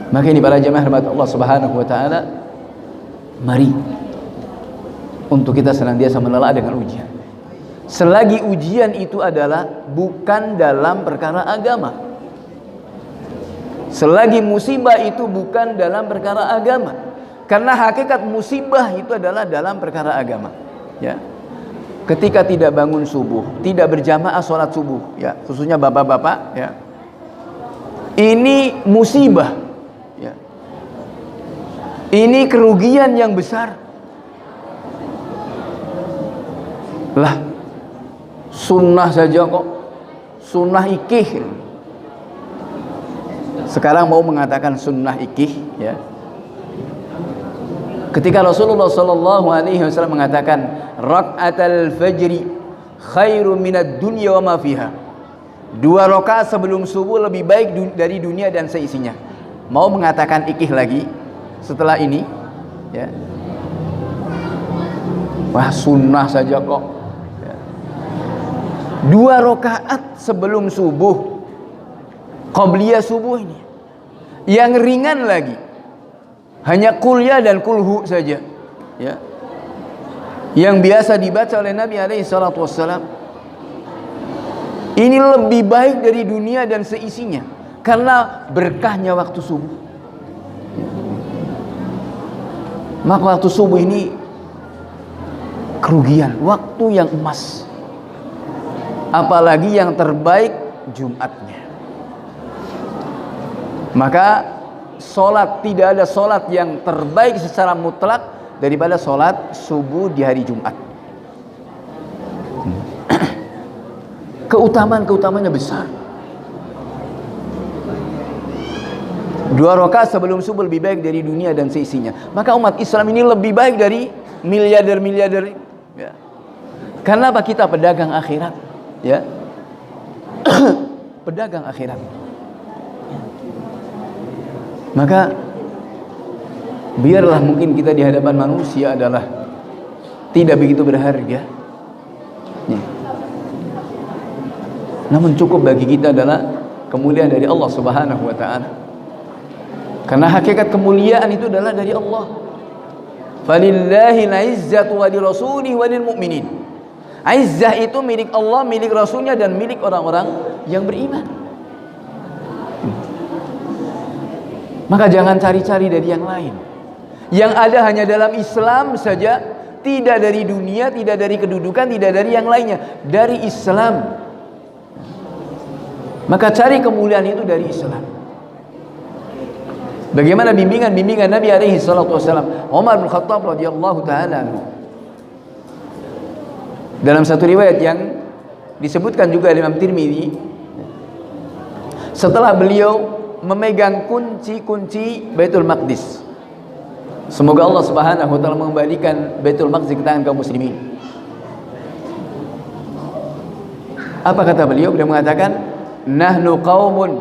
Maka ini para jemaah rahmat Allah Subhanahu wa taala, mari untuk kita senantiasa menelaah dengan ujian. Selagi ujian itu adalah bukan dalam perkara agama, selagi musibah itu bukan dalam perkara agama, karena hakikat musibah itu adalah dalam perkara agama, ya. Ketika tidak bangun subuh, tidak berjamaah sholat subuh, ya, khususnya bapak-bapak, ya, ini musibah, ya. Ini kerugian yang besar. Lah, sunnah saja kok, sunnah ikih. Sekarang mau mengatakan sunnah ikih, ya. Ketika Rasulullah sallallahu alaihi wasallam mengatakan rak'atal fajri khairu minad dunya wa ma fiha. 2 rakaat sebelum subuh lebih baik dari dunia dan seisinya. Mau mengatakan ikih lagi setelah ini, ya. Wah, sunnah saja kok, ya. 2 rakaat sebelum subuh, qabliyah subuh ini, yang ringan lagi, hanya kuliah dan kulhu saja, ya, yang biasa dibaca oleh Nabi alaihi salatu wassalam. Ini lebih baik dari dunia dan seisinya karena berkahnya waktu subuh. Maka waktu subuh ini kerugian, waktu yang emas. Apalagi yang terbaik Jumatnya. Maka solat, tidak ada solat yang terbaik secara mutlak daripada solat subuh di hari Jumat. Keutamaan-keutamanya besar. 2 rakaat sebelum subuh lebih baik dari dunia dan seisinya. Maka umat Islam ini lebih baik dari miliarder-miliarder. Ya. Karena apa? Kita pedagang akhirat. Ya. Pedagang akhirat. Maka biarlah mungkin kita di hadapan manusia adalah tidak begitu berharga. Ya. Namun cukup bagi kita adalah kemuliaan dari Allah Subhanahu wa taala. Karena hakikat kemuliaan itu adalah dari Allah. Falillahil izzatu wa lirasulihi wa lil mu'minin. Izzah itu milik Allah, milik Rasulnya dan milik orang-orang yang beriman. Maka jangan cari-cari dari yang lain. Yang ada hanya dalam Islam saja, tidak dari dunia, tidak dari kedudukan, tidak dari yang lainnya, dari Islam. Maka cari kemuliaan itu dari Islam. Bagaimana bimbingan Nabi alaihi salatu wasallam. Umar bin Khattab radhiyallahu taala anhu. Dalam satu riwayat yang disebutkan juga oleh Imam Tirmidzi, setelah beliau memegang kunci-kunci Baitul Maqdis. Semoga Allah Subhanahu wa taala mengembalikan Baitul Maqdis ke tangan kaum muslimin. Apa kata beliau? Beliau mengatakan, "Nahnu qaumun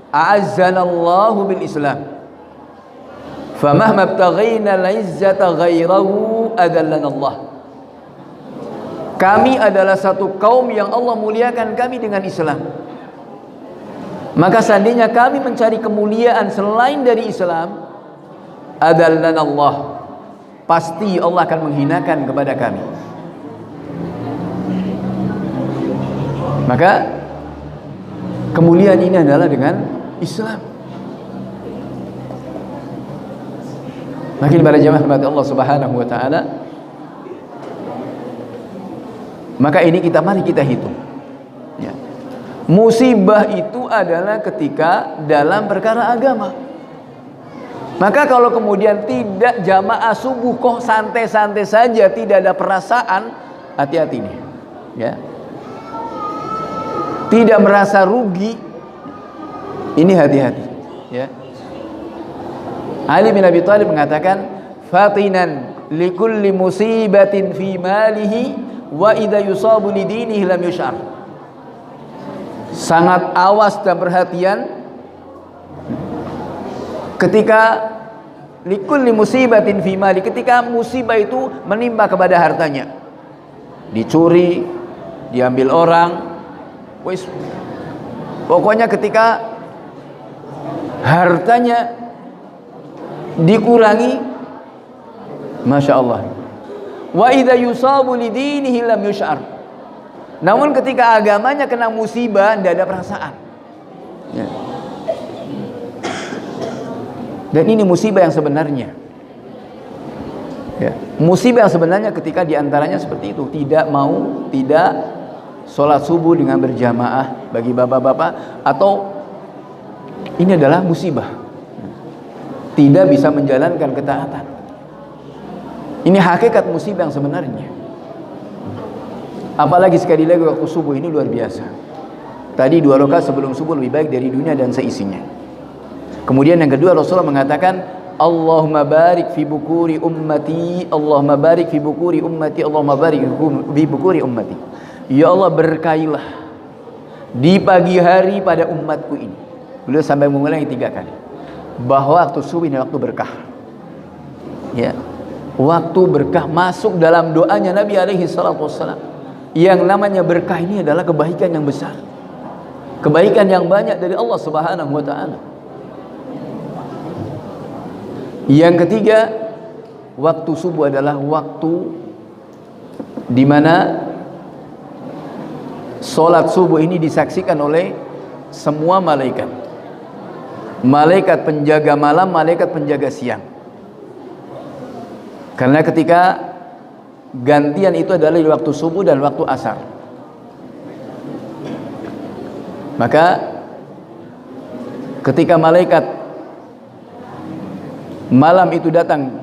a'azzana Allahu bil Islam. Famahma btaghayna al-izzata ghairahu adallana Allah." Kami adalah satu kaum yang Allah muliakan kami dengan Islam. Maka seandainya kami mencari kemuliaan selain dari Islam, adallana Allah, pasti Allah akan menghinakan kepada kami. Maka kemuliaan ini adalah dengan Islam. Makin para jamaah rahmat Allah Subhanahu wa taala, maka ini mari kita hitung. Ya. Musibah itu adalah ketika dalam perkara agama. Maka kalau kemudian tidak jamaah subuh kok santai-santai saja, tidak ada perasaan, hati-hati nih. Ya. Tidak merasa rugi, ini hati-hati. Ya. Ali bin Abi Thalib mengatakan, "Fatinan likulli musibatin fi malihi wa idza yusabu li dinihi lam yush'ar." Sangat awas dan perhatian ketika likulli musibatin fi mali, ketika musibah itu menimpa kepada hartanya, dicuri, diambil orang, wis, pokoknya ketika hartanya dikurangi, masya Allah. Wa idza yusabu li dinihi lam yush'ar. Namun ketika agamanya kena musibah, tidak ada perasaan. Ya. Dan ini musibah yang sebenarnya. Ya. Musibah yang sebenarnya ketika diantaranya seperti itu, tidak sholat subuh dengan berjamaah bagi bapak-bapak, atau ini adalah musibah, tidak bisa menjalankan ketaatan. Ini hakikat musibah yang sebenarnya. Apalagi sekali lagi waktu subuh ini luar biasa. Tadi 2 rakaat sebelum subuh lebih baik dari dunia dan seisinya. Kemudian yang kedua, Rasulullah mengatakan, Allahumma barik fi bukuri ummati, Allahumma barik fi bukuri ummati, Allahumma barik fi bukuri ummati. Ya Allah, berkailah di pagi hari pada umatku ini. Beliau sampai mengulangi 3 kali bahwa waktu subuh ini waktu berkah. Ya. Waktu berkah masuk dalam doanya Nabi alaihi salatu wassalam. Yang namanya berkah ini adalah kebaikan yang besar, kebaikan yang banyak dari Allah Subhanahu wa taala. Yang ketiga, waktu subuh adalah waktu di mana Salat subuh ini disaksikan oleh semua malaikat. Malaikat penjaga malam, malaikat penjaga siang. Karena ketika gantian itu adalah di waktu subuh dan waktu asar. Maka ketika malaikat malam itu datang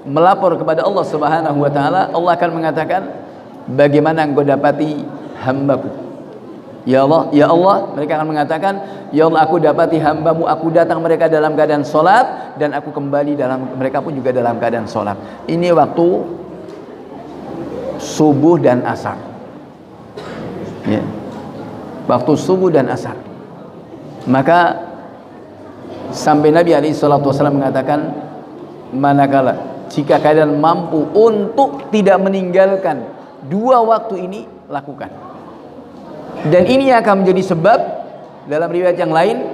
melapor kepada Allah Subhanahu wa taala, Allah akan mengatakan, bagaimana engkau dapati hambaku? Ya Allah, mereka akan mengatakan, ya Allah, aku dapati hambamu, aku datang mereka dalam keadaan sholat, dan aku kembali mereka pun juga dalam keadaan sholat. Ini waktu subuh dan asar, ya. Waktu subuh dan asar. Maka sampai Nabi SAW mengatakan, manakala jika kalian mampu untuk tidak meninggalkan dua waktu ini, lakukan. Dan ini akan menjadi sebab dalam riwayat yang lain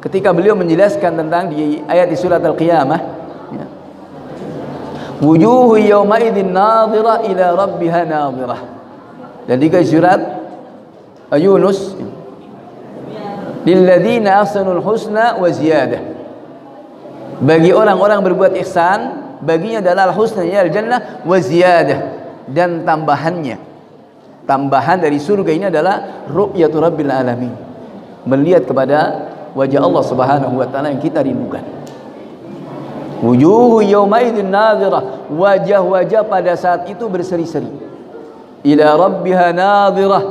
ketika beliau menjelaskan tentang di ayat di surat Al-Qiyamah, ya, wujuhu yawma idzin nadhirah ila rabbiha nadhirah. Dan di surat Yunus, lilladzina ahsanul husna wa ziyadah. Bagi orang-orang berbuat ihsan, baginya adalah husna, ya al-jannah, wa ziyadah, dan tambahannya. Tambahan dari surga ini adalah ru'yatu rabbil alamin, melihat kepada wajah Allah Subhanahu wa taala yang kita rindukan. Wujuhu yawma idzin nadhirah, wajah-wajah pada saat itu berseri-seri. Ila rabbiha nadhirah,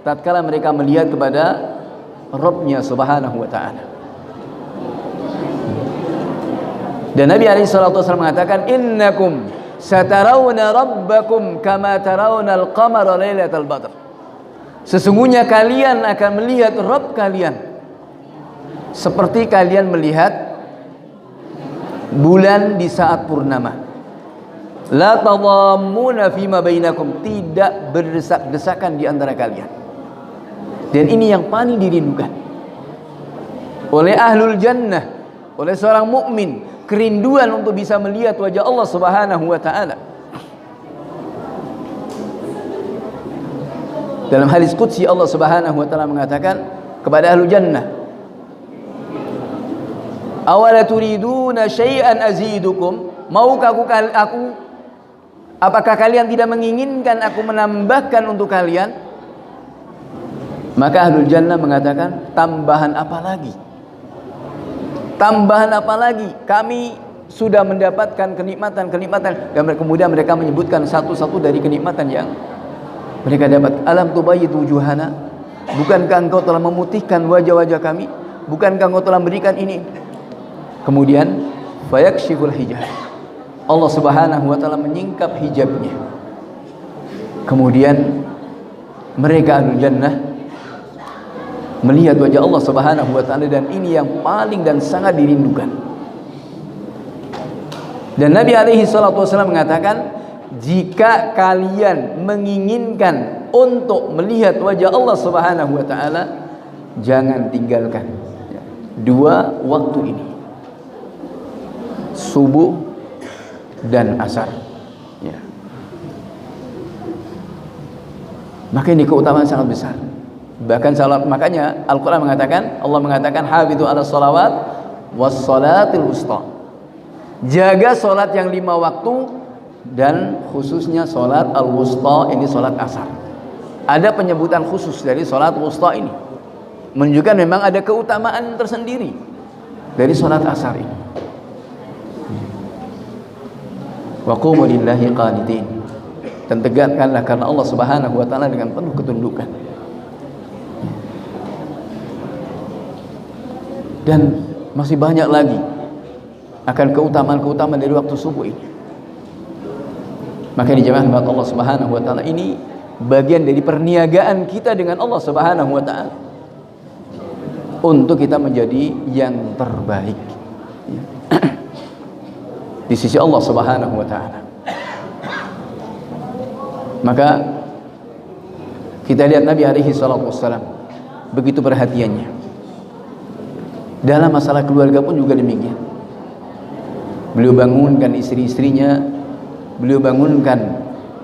tatkala mereka melihat kepada Rabbnya Subhanahu wa taala. Dan Nabi alaihi salatu wasallam mengatakan, innakum satarawna rabbakum kama tarawna al-qamara lailatal badr. Sesungguhnya kalian akan melihat Rabb kalian seperti kalian melihat bulan di saat purnama. La tadhammuna fima bainakum, tidak berdesak-desakan di antara kalian. Dan ini yang paling dirindukan oleh ahlul jannah, oleh seorang mukmin, kerinduan untuk bisa melihat wajah Allah Subhanahu wa taala. Dalam hadis qudsi Allah Subhanahu wa taala mengatakan kepada ahlul jannah, awala turiduna syai'an azidukum, maukah aku apakah kalian tidak menginginkan aku menambahkan untuk kalian? Maka ahlul jannah mengatakan, tambahan apa lagi? Tambahan apa lagi? Kami sudah mendapatkan kenikmatan-kenikmatan. Dan kemudian mereka menyebutkan satu-satu dari kenikmatan yang mereka dapat. Alam tubayyid wujuhana, bukankah engkau telah memutihkan wajah-wajah kami? Bukankah engkau telah memberikan ini? Kemudian fayakshiful hijab, Allah Subhanahu wa taala menyingkap hijabnya. Kemudian mereka ahlul jannah melihat wajah Allah Subhanahu wa taala, dan ini yang paling dan sangat dirindukan. Dan Nabi alaihi salatu wasallam mengatakan, jika kalian menginginkan untuk melihat wajah Allah Subhanahu wa taala, jangan tinggalkan dua waktu ini, subuh dan asar, ya. Maka ini keutamaan sangat besar. Bahkan salat, makanya Al-Quran mengatakan, Allah mengatakan, hafidhu ala salawat was salatil wusta, jaga salat yang 5 waktu, dan khususnya salat al-wusta, ini salat asar. Ada penyebutan khusus dari salat wusta ini, menunjukkan memang ada keutamaan tersendiri dari salat asar ini. Wa qumu lillahi qanitin, dan tegakkanlah karena Allah Subhanahu wa taala dengan penuh ketundukan. Dan masih banyak lagi akan keutamaan-keutamaan dari waktu subuh ini. Maka di jemaah Allah Subhanahu wa taala, ini bagian dari perniagaan kita dengan Allah Subhanahu wa taala untuk kita menjadi yang terbaik di sisi Allah Subhanahu wa taala. Maka kita lihat Nabi alaihi salatu wassalam begitu perhatiannya. Dalam masalah keluarga pun juga demikian. Beliau bangunkan istri-istrinya, beliau bangunkan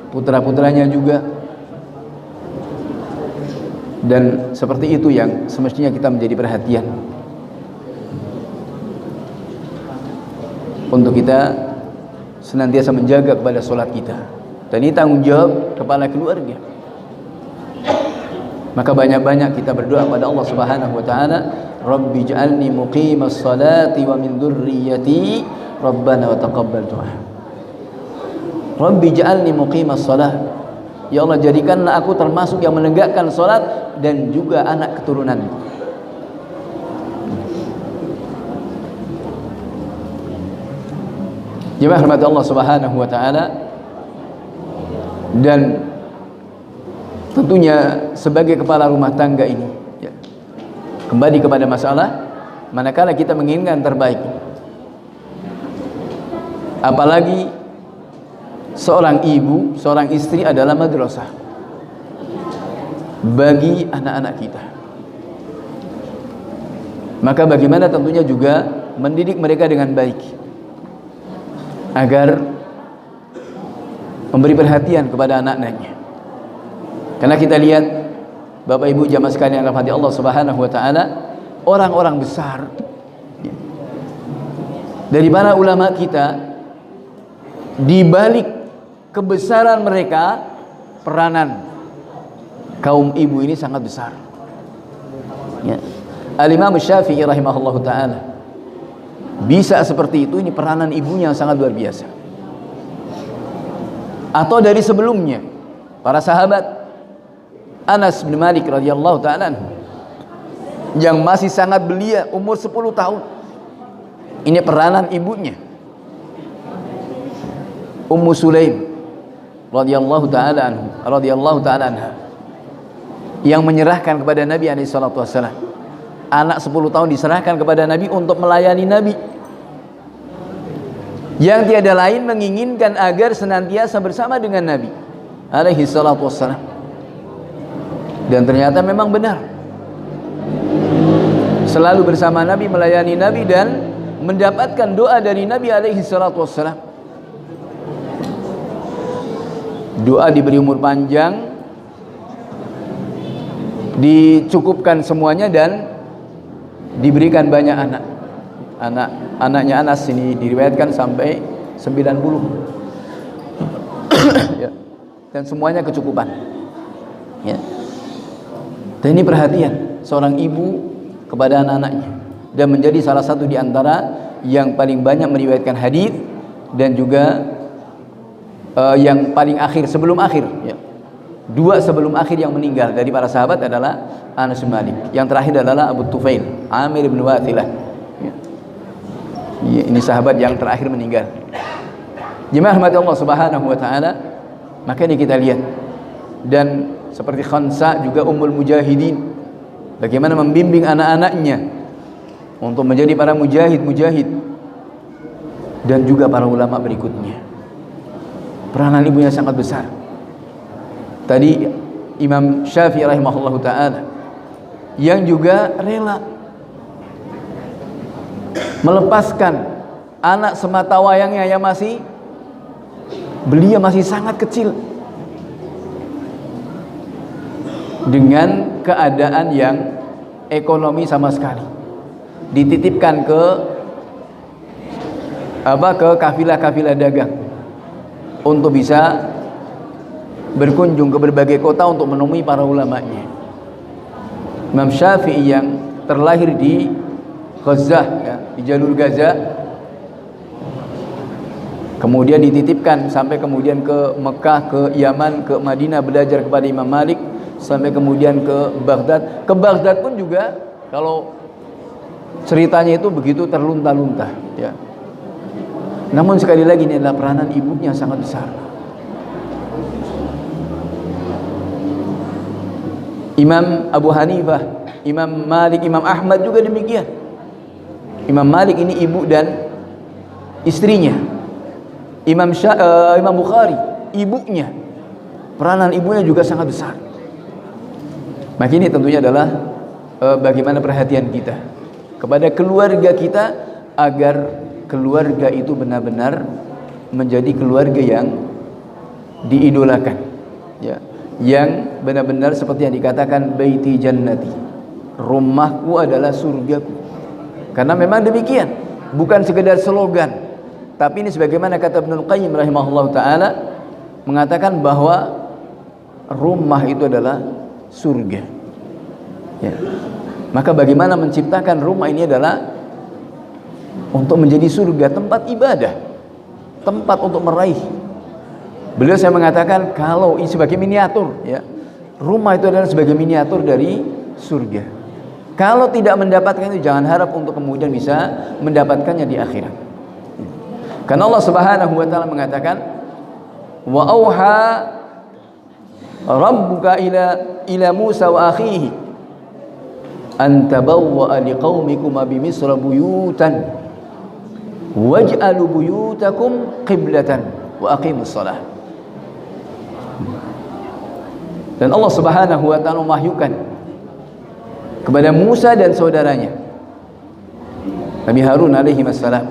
putra-putranya juga. Dan seperti itu yang semestinya kita menjadi perhatian untuk kita senantiasa menjaga kepada sholat kita. Dan ini tanggung jawab kepala keluarga. Maka banyak-banyak kita berdoa kepada Allah Subhanahu wa taala, Rabbi ij'alni muqimas salati wa min dzurriyyati Rabbana wa taqabbal du'a. Rabbi ij'alni muqimas salat. Ya Allah, jadikanlah aku termasuk yang menegakkan salat dan juga anak keturunanku. Jemaah rahmat Allah Subhanahu wa taala, dan tentunya sebagai kepala rumah tangga ini ya, kembali kepada masalah manakala kita menginginkan terbaik, apalagi seorang ibu, seorang istri adalah madrasah bagi anak-anak kita. Maka bagaimana tentunya juga mendidik mereka dengan baik agar memberi perhatian kepada anak-anaknya. Karena kita lihat Bapak Ibu jamaah sekalian yang dirahmati Allah Subhanahu wa taala, orang-orang besar dari para ulama kita, di balik kebesaran mereka, peranan kaum ibu ini sangat besar. Ya. Al-Imam Syafi'i rahimahullahu taala bisa seperti itu, ini peranan ibunya yang sangat luar biasa. Atau dari sebelumnya para sahabat, Anas bin Malik radhiyallahu taala yang masih sangat belia, umur 10 tahun. Ini peranan ibunya. Ummu Sulaim radhiyallahu taala anha yang menyerahkan kepada Nabi alaihi salatu wasallam. Anak 10 tahun diserahkan kepada Nabi untuk melayani Nabi, yang tiada lain menginginkan agar senantiasa bersama dengan Nabi alaihi salatu wassalam. Dan ternyata memang benar, selalu bersama Nabi, melayani Nabi, dan mendapatkan doa dari Nabi alaihi salatu wassalam. Doa diberi umur panjang, dicukupkan semuanya, dan diberikan banyak anak. Anaknya Anas ini diriwayatkan sampai 90 ya. Dan semuanya kecukupan ya. Dan ini perhatian seorang ibu kepada anak-anaknya, dan menjadi salah satu di antara yang paling banyak meriwayatkan hadis, dan juga yang paling akhir, sebelum akhir ya. Dua sebelum akhir yang meninggal dari para sahabat adalah Anas bin Malik, yang terakhir adalah Abu Tufail, Amir bin Wathilah ya. Ini sahabat yang terakhir meninggal. Jemaah rahmat Allah Subhanahu wa taala, maka ini kita lihat. Dan seperti Khansa juga Ummul Mujahidin, bagaimana membimbing anak-anaknya untuk menjadi para mujahid, dan juga para ulama berikutnya. Peranan ibunya sangat besar. Tadi Imam Syafi'i rahimahullahu ta'ala yang juga rela melepaskan anak semata wayangnya yang masih belia, masih sangat kecil, dengan keadaan yang ekonomi sama sekali, dititipkan ke kafilah-kafilah dagang untuk bisa berkunjung ke berbagai kota untuk menemui para ulamanya. Imam Syafi'i yang terlahir di Gaza ya, di jalur Gaza, kemudian dititipkan sampai kemudian ke Mekah, ke Yaman, ke Madinah belajar kepada Imam Malik, sampai kemudian ke Baghdad. Ke Baghdad pun juga kalau ceritanya itu begitu terlunta-lunta ya. Namun sekali lagi ini adalah peranan ibunya sangat besar. Imam Abu Hanifah, Imam Malik, Imam Ahmad juga demikian. Imam Malik ini ibu dan istrinya. Imam Bukhari, ibunya, peranan ibunya juga sangat besar. Maka ini tentunya adalah bagaimana perhatian kita kepada keluarga kita, agar keluarga itu benar-benar menjadi keluarga yang diidolakan ya, yang benar-benar seperti yang dikatakan baiti jannati, rumahku adalah surgaku. Karena memang demikian, bukan sekedar slogan, tapi ini sebagaimana kata Ibnul Qayyim rahimahullah ta'ala, mengatakan bahwa rumah itu adalah surga, ya. Maka bagaimana menciptakan rumah ini adalah untuk menjadi surga, tempat ibadah, tempat untuk meraih. Beliau saya mengatakan kalau ini sebagai miniatur, ya, rumah itu adalah sebagai miniatur dari surga. Kalau tidak mendapatkan itu, jangan harap untuk kemudian bisa mendapatkannya di akhirat. Karena Allah Subhanahu wa taala mengatakan, wa auha rabbuka ila Musa wa akhihi an tabawwa liqaumikuma bi Misra buyutan waj'alu buyutakum qiblatan wa aqimus shalah. Dan Allah Subhanahu wa taala memahyukan kepada Musa dan saudaranya Nabi Harun alaihi wassalam,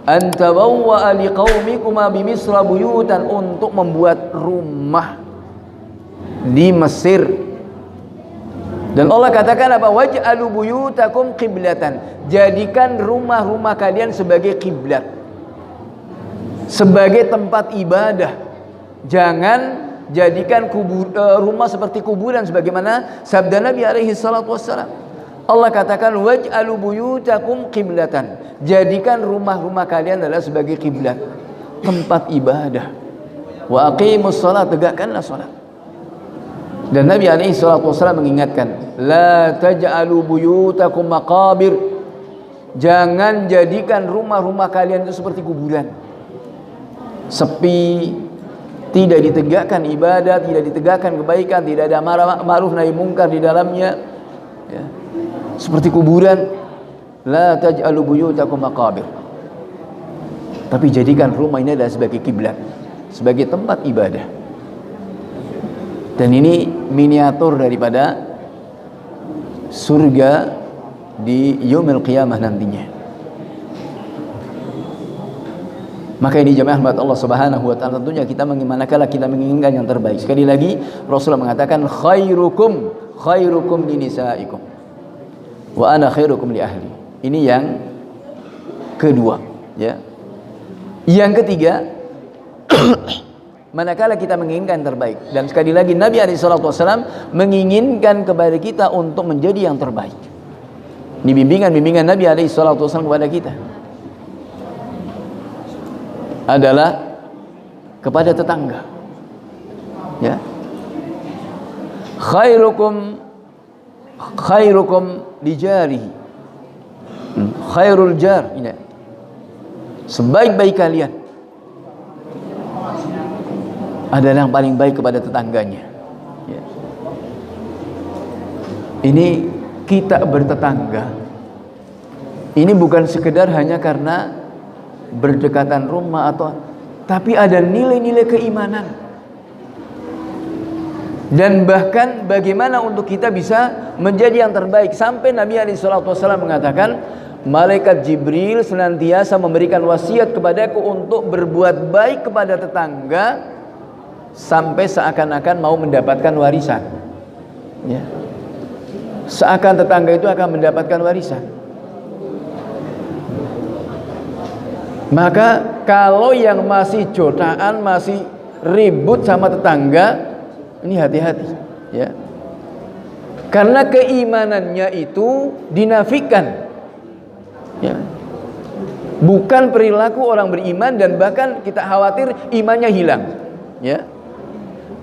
an tabawwa liqaumikuma bi Misra buyutan, untuk membuat rumah di Mesir. Dan Allah katakan apa? Waj'alu buyutakum qiblatan, jadikan rumah-rumah kalian sebagai kiblat, sebagai tempat ibadah. Jangan jadikan rumah seperti kuburan, sebagaimana sabda Nabi alaihi salatu wassalam. Allah katakan waj'alu buyutakum qiblatan, jadikan rumah-rumah kalian adalah sebagai kiblat, tempat ibadah. Wa aqimus shalah, tegakkanlah salat. Dan Nabi alaihi salatu wassalam mengingatkan, la taj'alu buyutakum maqabir, jangan jadikan rumah-rumah kalian itu seperti kuburan, sepi, tidak ditegakkan ibadah, tidak ditegakkan kebaikan, tidak ada ma'ruf nahi mungkar di dalamnya, ya. Seperti kuburan. La taj'alu buyutakum maqabir, tapi jadikan rumah ini adalah sebagai kiblat, sebagai tempat ibadah. Dan ini miniatur daripada surga di yaumil qiyamah nantinya. Maka ini jemaah rahmat Allah Subhanahu wa taala, tentunya kita manakala kita menginginkan yang terbaik. Sekali lagi Rasulullah mengatakan khairukum li nisaikum wa ana khairukum li ahli. Ini yang kedua, ya. Yang ketiga, manakala kita menginginkan terbaik, dan sekali lagi Nabi SAW menginginkan kepada kita untuk menjadi yang terbaik. Ini bimbingan Nabi SAW kepada kita adalah kepada tetangga, ya. Khairukum li jarihi, khairul jar, ini sebaik-baik kalian adalah yang paling baik kepada tetangganya, ya. Ini kita bertetangga, ini bukan sekedar hanya karena berdekatan rumah tapi ada nilai-nilai keimanan. Dan bahkan bagaimana untuk kita bisa menjadi yang terbaik, sampai Nabi SAW mengatakan, malaikat Jibril senantiasa memberikan wasiat kepadaku untuk berbuat baik kepada tetangga sampai seakan-akan mau mendapatkan warisan, ya. Seakan tetangga itu akan mendapatkan warisan. Maka kalau yang masih jotaan, masih ribut sama tetangga, ini hati-hati, ya. Karena keimanannya itu dinafikan, ya. Bukan perilaku orang beriman, dan bahkan kita khawatir imannya hilang, ya.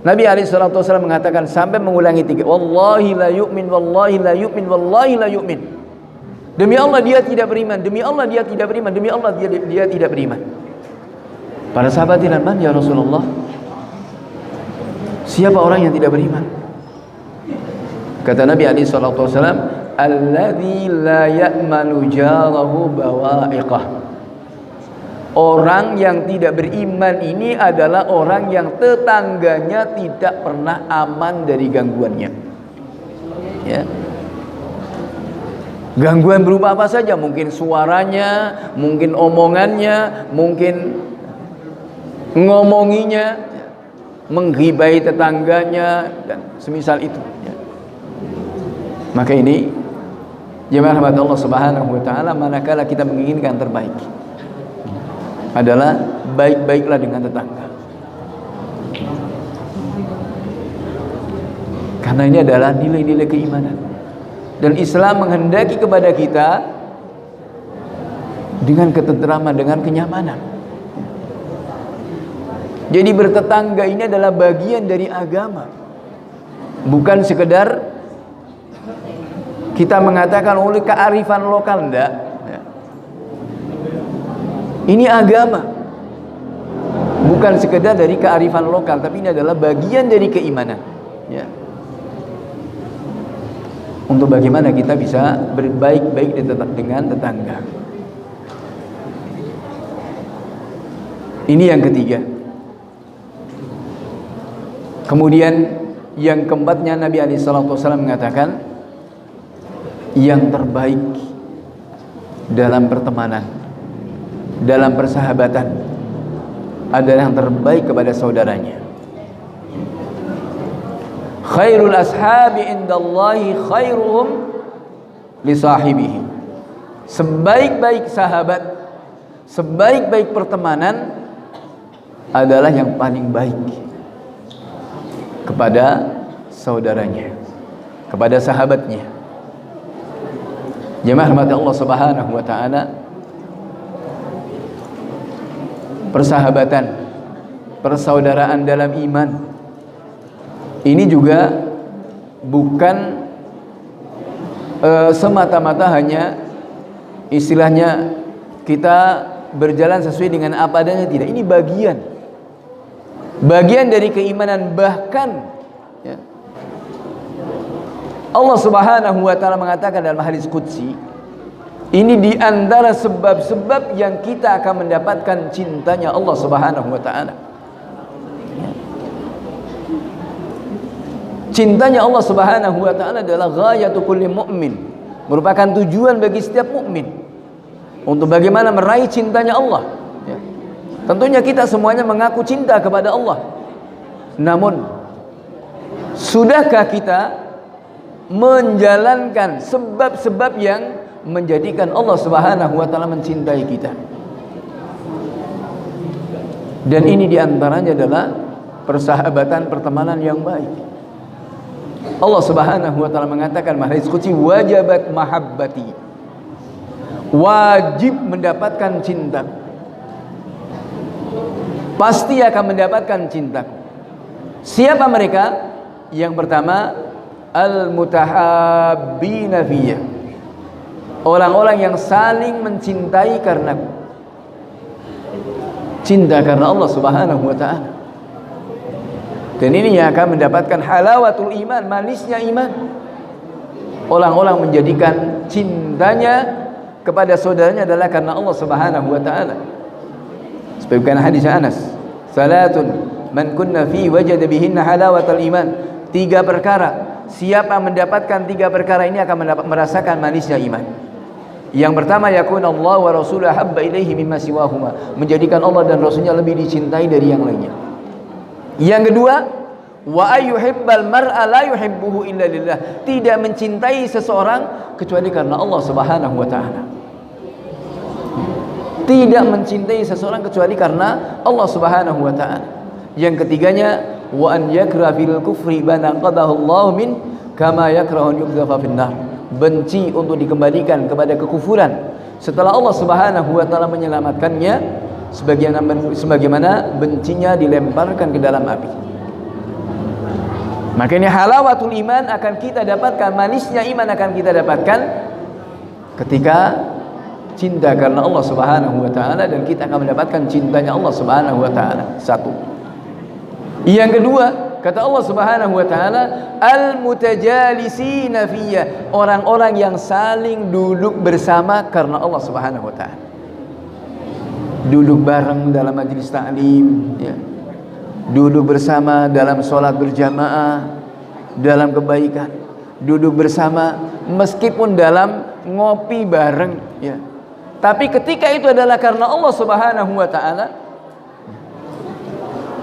Nabi SAW mengatakan sampai mengulangi 3, wallahi la yu'min, wallahi la yu'min, wallahi la yu'min. Demi Allah dia tidak beriman, demi Allah dia tidak beriman, demi Allah dia tidak beriman. Para sahabat tidak, man ya Rasulullah, siapa orang yang tidak beriman? Kata Nabi SAW, alladzi la ya'manu jarahu bawa'iqah. Orang yang tidak beriman ini adalah orang yang tetangganya tidak pernah aman dari gangguannya, ya. Gangguan berupa apa saja, mungkin suaranya, mungkin omongannya, mungkin ngomonginya, menghibai tetangganya dan semisal itu, ya. Maka ini jemaah rahmat Allah Subhanahu wa taala, manakala kita menginginkan terbaik adalah baik-baiklah dengan tetangga. Karena ini adalah nilai-nilai keimanan. Dan Islam menghendaki kepada kita dengan ketenteraman, dengan kenyamanan. Jadi bertetangga ini adalah bagian dari agama. Bukan sekedar kita mengatakan oleh kearifan lokal, enggak. Ini agama. Bukan sekedar dari kearifan lokal, tapi ini adalah bagian dari keimanan, ya. Untuk bagaimana kita bisa berbaik-baik dengan tetangga. Ini yang ketiga. Kemudian yang keempatnya, Nabi SAW mengatakan yang terbaik dalam pertemanan, dalam persahabatan adalah yang terbaik kepada saudaranya. Khairul ashabi indallahi khairuhum li sahibihi. Sebaik-baik sahabat, sebaik-baik pertemanan adalah yang paling baik kepada saudaranya, kepada sahabatnya. Jemaah rahmat Allah Subhanahu wa taala, persahabatan, persaudaraan dalam iman ini juga bukan semata-mata hanya istilahnya kita berjalan sesuai dengan apa adanya, tidak. Ini bagian dari keimanan. Bahkan, ya, Allah Subhanahu wa taala mengatakan dalam hadis qudsi, ini di antara sebab-sebab yang kita akan mendapatkan cintanya Allah Subhanahu wa taala. Cintanya Allah Subhanahu wa taala adalah ghayatu kulli mu'min, merupakan tujuan bagi setiap mukmin untuk bagaimana meraih cintanya Allah, ya. Tentunya kita semuanya mengaku cinta kepada Allah. Namun, sudahkah kita menjalankan sebab-sebab yang menjadikan Allah Subhanahu wa taala mencintai kita? Dan ini diantaranya adalah persahabatan, pertemanan yang baik. Allah Subhanahu wa taala mengatakan hadis qudsi, wajabat mahabbati, wajib mendapatkan cintaku, pasti akan mendapatkan cintaku. Siapa mereka? Yang pertama, al-mutahabbina fiyya, orang-orang yang saling mencintai karenaku. Cinta karena Allah Subhanahu wa taala. Dan ini yang akan mendapatkan halawatul iman, manisnya iman. Orang-orang menjadikan cintanya kepada saudaranya adalah karena Allah Subhanahu wa taala. Sebagaimana hadis Anas, salatun man kunna fi wajada bihinna halawatul iman. 3 perkara, siapa mendapatkan 3 perkara ini akan merasakan manisnya iman. Yang pertama, yakun Allah wa rasuluhu habba ilaihi mimma siwahuma, menjadikan Allah dan Rasulnya lebih dicintai dari yang lainnya. Yang kedua, wa ayyuhibbal mar'a la yuhibbuhu illa lillah, tidak mencintai seseorang kecuali karena Allah Subhanahu wa taala. Tidak mencintai seseorang kecuali karena Allah Subhanahu wa taala. Yang ketiganya, wa an yakra fil kufri bana qadahu Allah min kama yakrahu an yuqdhafa fin nar, benci untuk dikembalikan kepada kekufuran setelah Allah Subhanahu wa taala menyelamatkannya, sebagaimana bencinya dilemparkan ke dalam api. Makanya halawatul iman akan kita dapatkan, manisnya iman akan kita dapatkan ketika cinta karena Allah Subhanahu wa taala, dan kita akan mendapatkan cintanya Allah Subhanahu wa taala. Satu. Yang kedua, kata Allah Subhanahu wa taala, al-mutajalisina fiyya, orang-orang yang saling duduk bersama karena Allah Subhanahu wa taala. Duduk bareng dalam majelis ta'lim, ya. Duduk bersama dalam sholat berjamaah, dalam kebaikan. Duduk bersama meskipun dalam ngopi bareng, ya. Tapi ketika itu adalah karena Allah Subhanahu wa taala,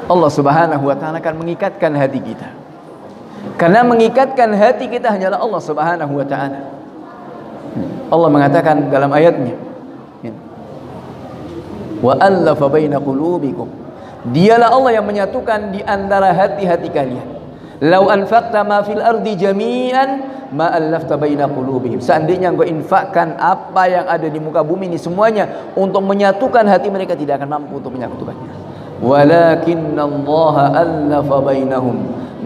Allah Subhanahu wa taala akan mengikatkan hati kita. Karena mengikatkan hati kita hanyalah Allah Subhanahu wa taala. Allah mengatakan dalam ayatnya, wa allafa baina qulubikum. Dialah Allah yang menyatukan di antara hati-hati kalian. Lau anfaqta ma fil ardi jami'an ma allafta baina qulubihim. Seandainya engkau infakkan apa yang ada di muka bumi ini semuanya untuk menyatukan hati mereka, tidak akan mampu untuk menyatukannya. Walakinnallaha allafa bainahum.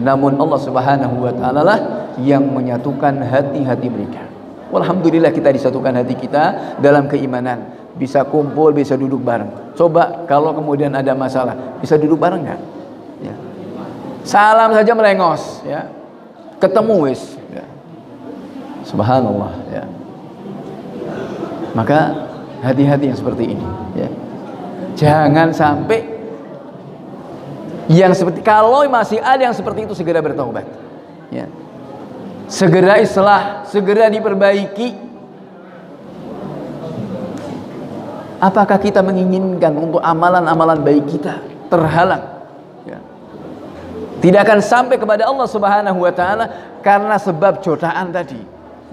Namun Allah Subhanahu wa taala lah yang menyatukan hati-hati mereka. Alhamdulillah kita disatukan hati kita dalam keimanan. Bisa kumpul, bisa duduk bareng. Coba kalau kemudian ada masalah, bisa duduk bareng nggak? Ya. Salam saja melengos, ya. Ketemu wis. Ya. Subhanallah. Ya. Maka hati-hati yang seperti ini. Ya. Jangan sampai yang seperti, kalau masih ada yang seperti itu, segera bertaubat. Ya. Segera islah, segera diperbaiki. Apakah kita menginginkan untuk amalan-amalan baik kita terhalang? Ya. Tidak akan sampai kepada Allah Subhanahu wa taala karena sebab godaan tadi.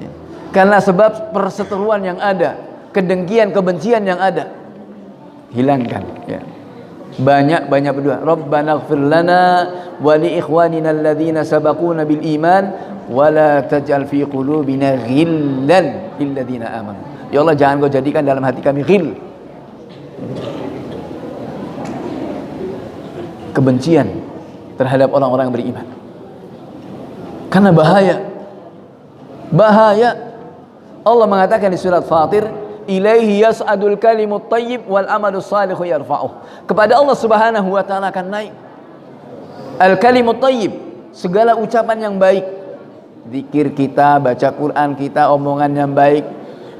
Ya. Karena sebab perseteruan yang ada, kedengkian, kebencian yang ada. Hilangkan, ya. Banyak-banyak berdoa. Rabbana ighfir lana wa li ikhwanina alladhina sabaquna bil iman wa la taj'al fi qulubina ghillan lil ladzina amanu. Ya Allah, jangan Kau jadikan dalam hati kami ghil, kebencian terhadap orang-orang yang beriman. Karena bahaya. Allah mengatakan di surat Fatir, ilaihi yas'adul kalimut thayyib wal amalus salihu yarfa'uh. Kepada Allah Subhanahu wa taala akan naik al kalimut thayyib, segala ucapan yang baik, zikir kita, baca Quran kita, omongan yang baik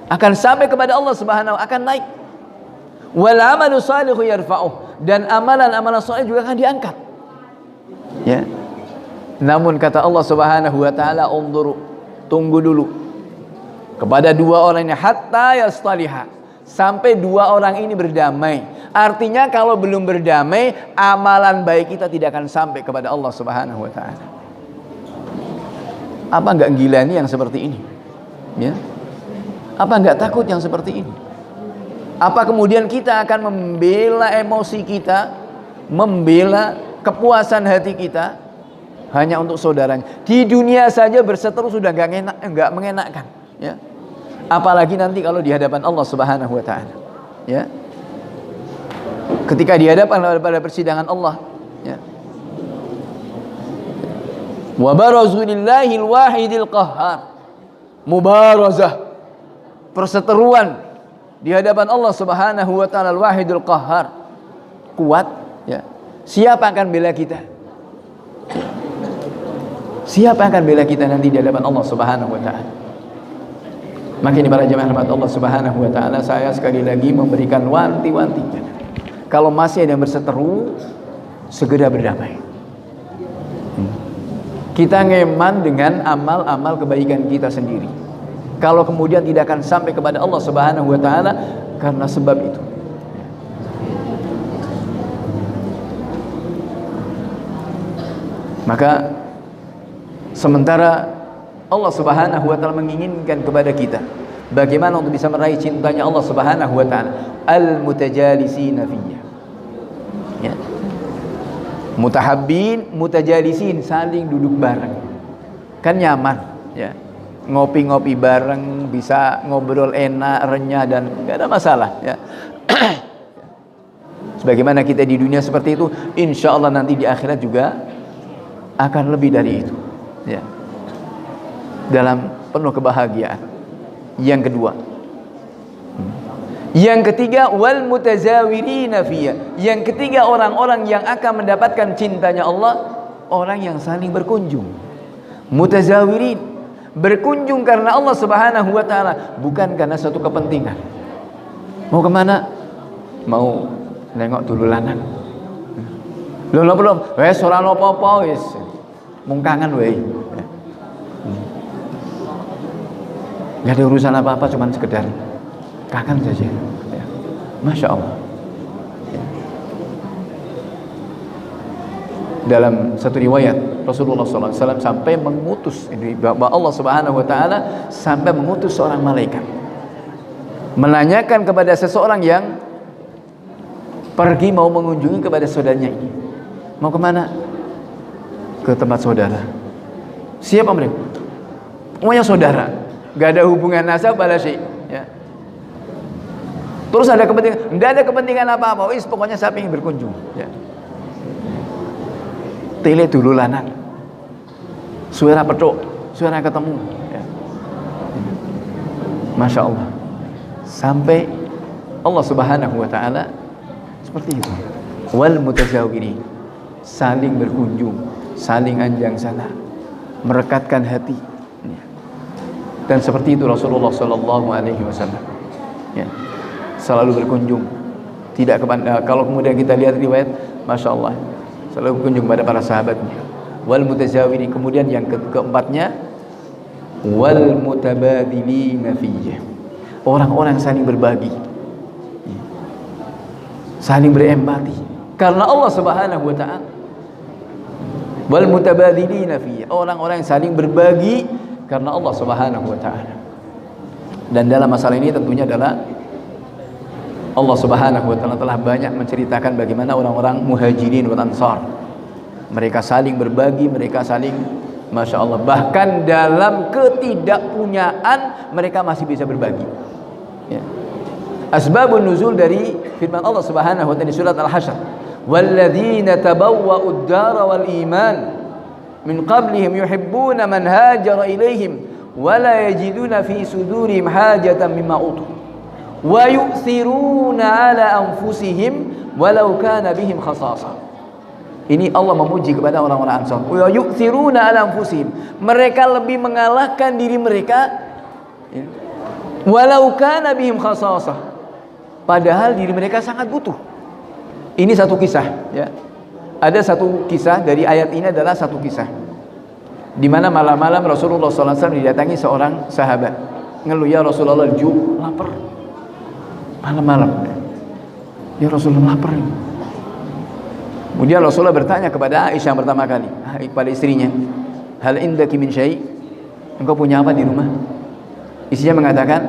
akan sampai kepada Allah Subhanahu, akan naik. Wal amalus salihu yarfa'uh, dan amalan-amalan saleh juga akan diangkat. Ya. Namun kata Allah Subhanahu wa taala, unzuru, tunggu dulu kepada dua orang ini, hatta yastaliha, sampai dua orang ini berdamai. Artinya kalau belum berdamai, amalan baik kita tidak akan sampai kepada Allah Subhanahu wa taala. Apa enggak gila nih yang seperti ini? Ya. Apa enggak takut yang seperti ini? Apa kemudian kita akan membela emosi kita, membela kepuasan hati kita hanya untuk saudaranya? Di dunia saja berseteru sudah enggak mengenakkan, ya. Apalagi nanti kalau di hadapan Allah Subhanahu wa taala, ya. Ketika di hadapan pada persidangan Allah, ya. Wa barazu lillahil wahidil qahhar. Mubarazah, perseteruan di hadapan Allah Subhanahu wa taala al-wahidul qahhar. Kuat, ya. Siapa akan bela kita? Siapa akan bela kita nanti di hadapan Allah Subhanahu wa taala? Maka ini para jemaah rahmat Allah Subhanahu wa taala, saya sekali lagi memberikan wanti-wanti. Kalau masih ada yang berseteru, segera berdamai. Kita ngeman dengan amal-amal kebaikan kita sendiri. Kalau kemudian tidak akan sampai kepada Allah Subhanahu wa taala karena sebab itu. Maka sementara Allah Subhanahu wa taala menginginkan kepada kita bagaimana untuk bisa meraih cintanya Allah Subhanahu wa taala, al-mutajalisina fiyya. Ya. Mutahabbin, mutajalisin, saling duduk bareng. Kan nyaman, ya. Ngopi-ngopi bareng, bisa ngobrol enak, renyah, dan gak ada masalah, ya. Sebagaimana kita di dunia seperti itu, insya Allah nanti di akhirat juga akan lebih dari itu, ya. Dalam penuh kebahagiaan. Yang kedua, yang ketiga, wal mutazawirina fiyya. Yang ketiga, orang-orang yang akan mendapatkan cintanya Allah, orang yang saling berkunjung. Mutazawirin, berkunjung karena Allah Subhanahu wa taala, bukan karena suatu kepentingan. Mau kemana? Mau nengok dulu lanang. Belum. Wes ora apa-apa wis. Mung kangen wae. Enggak ada urusan apa-apa, cuman sekedar kangen saja. Ya. Masya Allah. Ya. Dalam satu riwayat Rasulullah SAW sampai mengutus, bahwa Allah Subhanahu Wa Taala sampai mengutus seorang malaikat menanyakan kepada seseorang yang pergi mau mengunjungi kepada saudaranya ini, mau kemana? Ke tempat saudara. Siapa mereka? Semuanya saudara, gak ada hubungan nasab wala syai', ya. Terus ada kepentingan, tidak ada kepentingan apa-apa, pokoknya saya ingin berkunjung, ya. Tele dulu lanan, suara petuk, suara ketemu, ya. Masya Allah, sampai Allah Subhanahu Wa Taala seperti itu. Wal mutazawirin, saling berkunjung, saling anjang sana, merekatkan hati, ya. Dan seperti itu Rasulullah Sallallahu Alaihi Wasallam, ya, selalu berkunjung, tidak kepada, kalau kemudian kita lihat riwayat, Masya Allah, selalu berkunjung kepada para sahabatnya. Wal mutazawirin, kemudian yang keempatnya, wal mutabadilina fiyya, orang-orang saling berbagi, saling berempati karena Allah Subhanahu Wa Taala. Wal mutabadilina fiyya, orang-orang yang saling berbagi karena Allah Subhanahu Wa Taala. Dan dalam masalah ini tentunya adalah Allah Subhanahu Wa Taala telah banyak menceritakan bagaimana orang-orang Muhajirin wal Ansar, mereka saling berbagi, mereka saling, Masya Allah, bahkan dalam ketidakpunyaan mereka masih bisa berbagi, ya. Asbabun nuzul dari firman Allah Subhanahu Wa Taala di surat Al-Hasyr, walladzina tabawwa'ud dara wal iman min qablihim yuhibbuna man hajara ilaihim wa la yajiduna fi sudurihim hajatan mimma utu wa yu'thiruna ala anfusihim walau kana bihim khasasah. Ini Allah memuji kepada orang-orang Ansar. Wa yu'thiruna ala anfusihim, mereka lebih mengalahkan diri mereka, ya, walau kana bihim khasasah, padahal diri mereka sangat butuh. Ini satu kisah, ya. Ada satu kisah dari ayat ini, adalah satu kisah di mana malam-malam Rasulullah SAW didatangi seorang sahabat, ngeluh, ya Rasulullah, lapar. Malam-malam, ya Rasulullah, lapar. Kemudian Rasulullah bertanya kepada Aisyah yang pertama kali, kepada istrinya, hal indaki min syai', engkau punya apa di rumah? Istrinya mengatakan,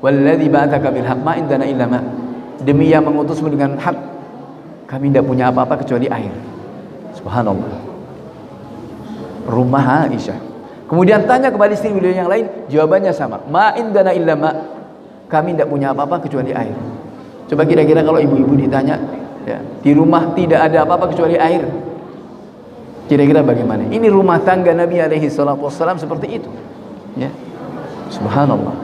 walladzi ba'atsaka bil haqq ma indana illa ma, demi yang mengutusmu dengan hak, kami tidak punya apa-apa kecuali air. Subhanallah, rumah Aisyah. Kemudian tanya kepada istri beliau yang lain, jawabannya sama, ma indana illa ma, kami tidak punya apa-apa kecuali air. Coba kira-kira kalau ibu-ibu ditanya, ya, di rumah tidak ada apa-apa kecuali air, kira-kira bagaimana? Ini rumah tangga Nabi alaihi salatu wassalam seperti itu, ya. Subhanallah.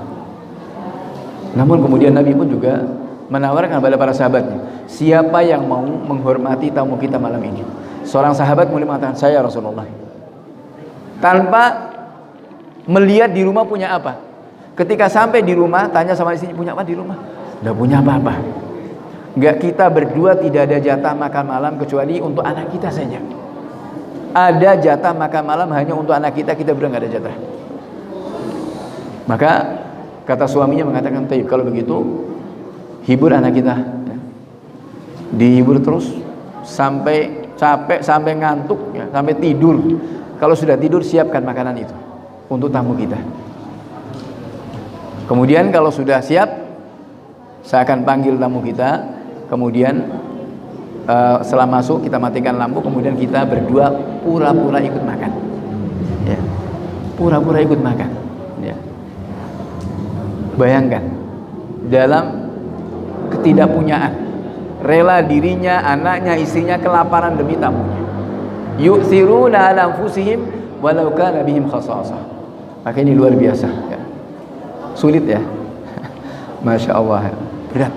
Namun kemudian Nabi pun juga menawarkan kepada para sahabatnya, siapa yang mau menghormati tamu kita malam ini? Seorang sahabat mulai mengatakan, saya Rasulullah, tanpa melihat di rumah punya apa. Ketika sampai di rumah, tanya sama istrinya, punya apa di rumah? Tidak punya apa-apa. Enggak, kita berdua tidak ada jatah makan malam kecuali untuk anak kita saja. Ada jatah makan malam hanya untuk anak kita, kita berdua enggak ada jatah. Maka kata suaminya mengatakan, taib, kalau begitu hibur anak kita, ya. Dihibur terus sampai capek, sampai ngantuk, ya, sampai tidur. Kalau sudah tidur, siapkan makanan itu untuk tamu kita. Kemudian kalau sudah siap, saya akan panggil tamu kita. Kemudian setelah masuk kita matikan lampu. Kemudian kita berdua pura-pura ikut makan, ya. Pura-pura ikut makan, ya. Bayangkan, dalam ketidakpunyaan, rela dirinya, anaknya, istrinya kelaparan demi tamunya. Yu'thiruna ala anfusihim walau kana bihim khasasah. Maka ini luar biasa, ya. Sulit, ya. Masya Allah, berat.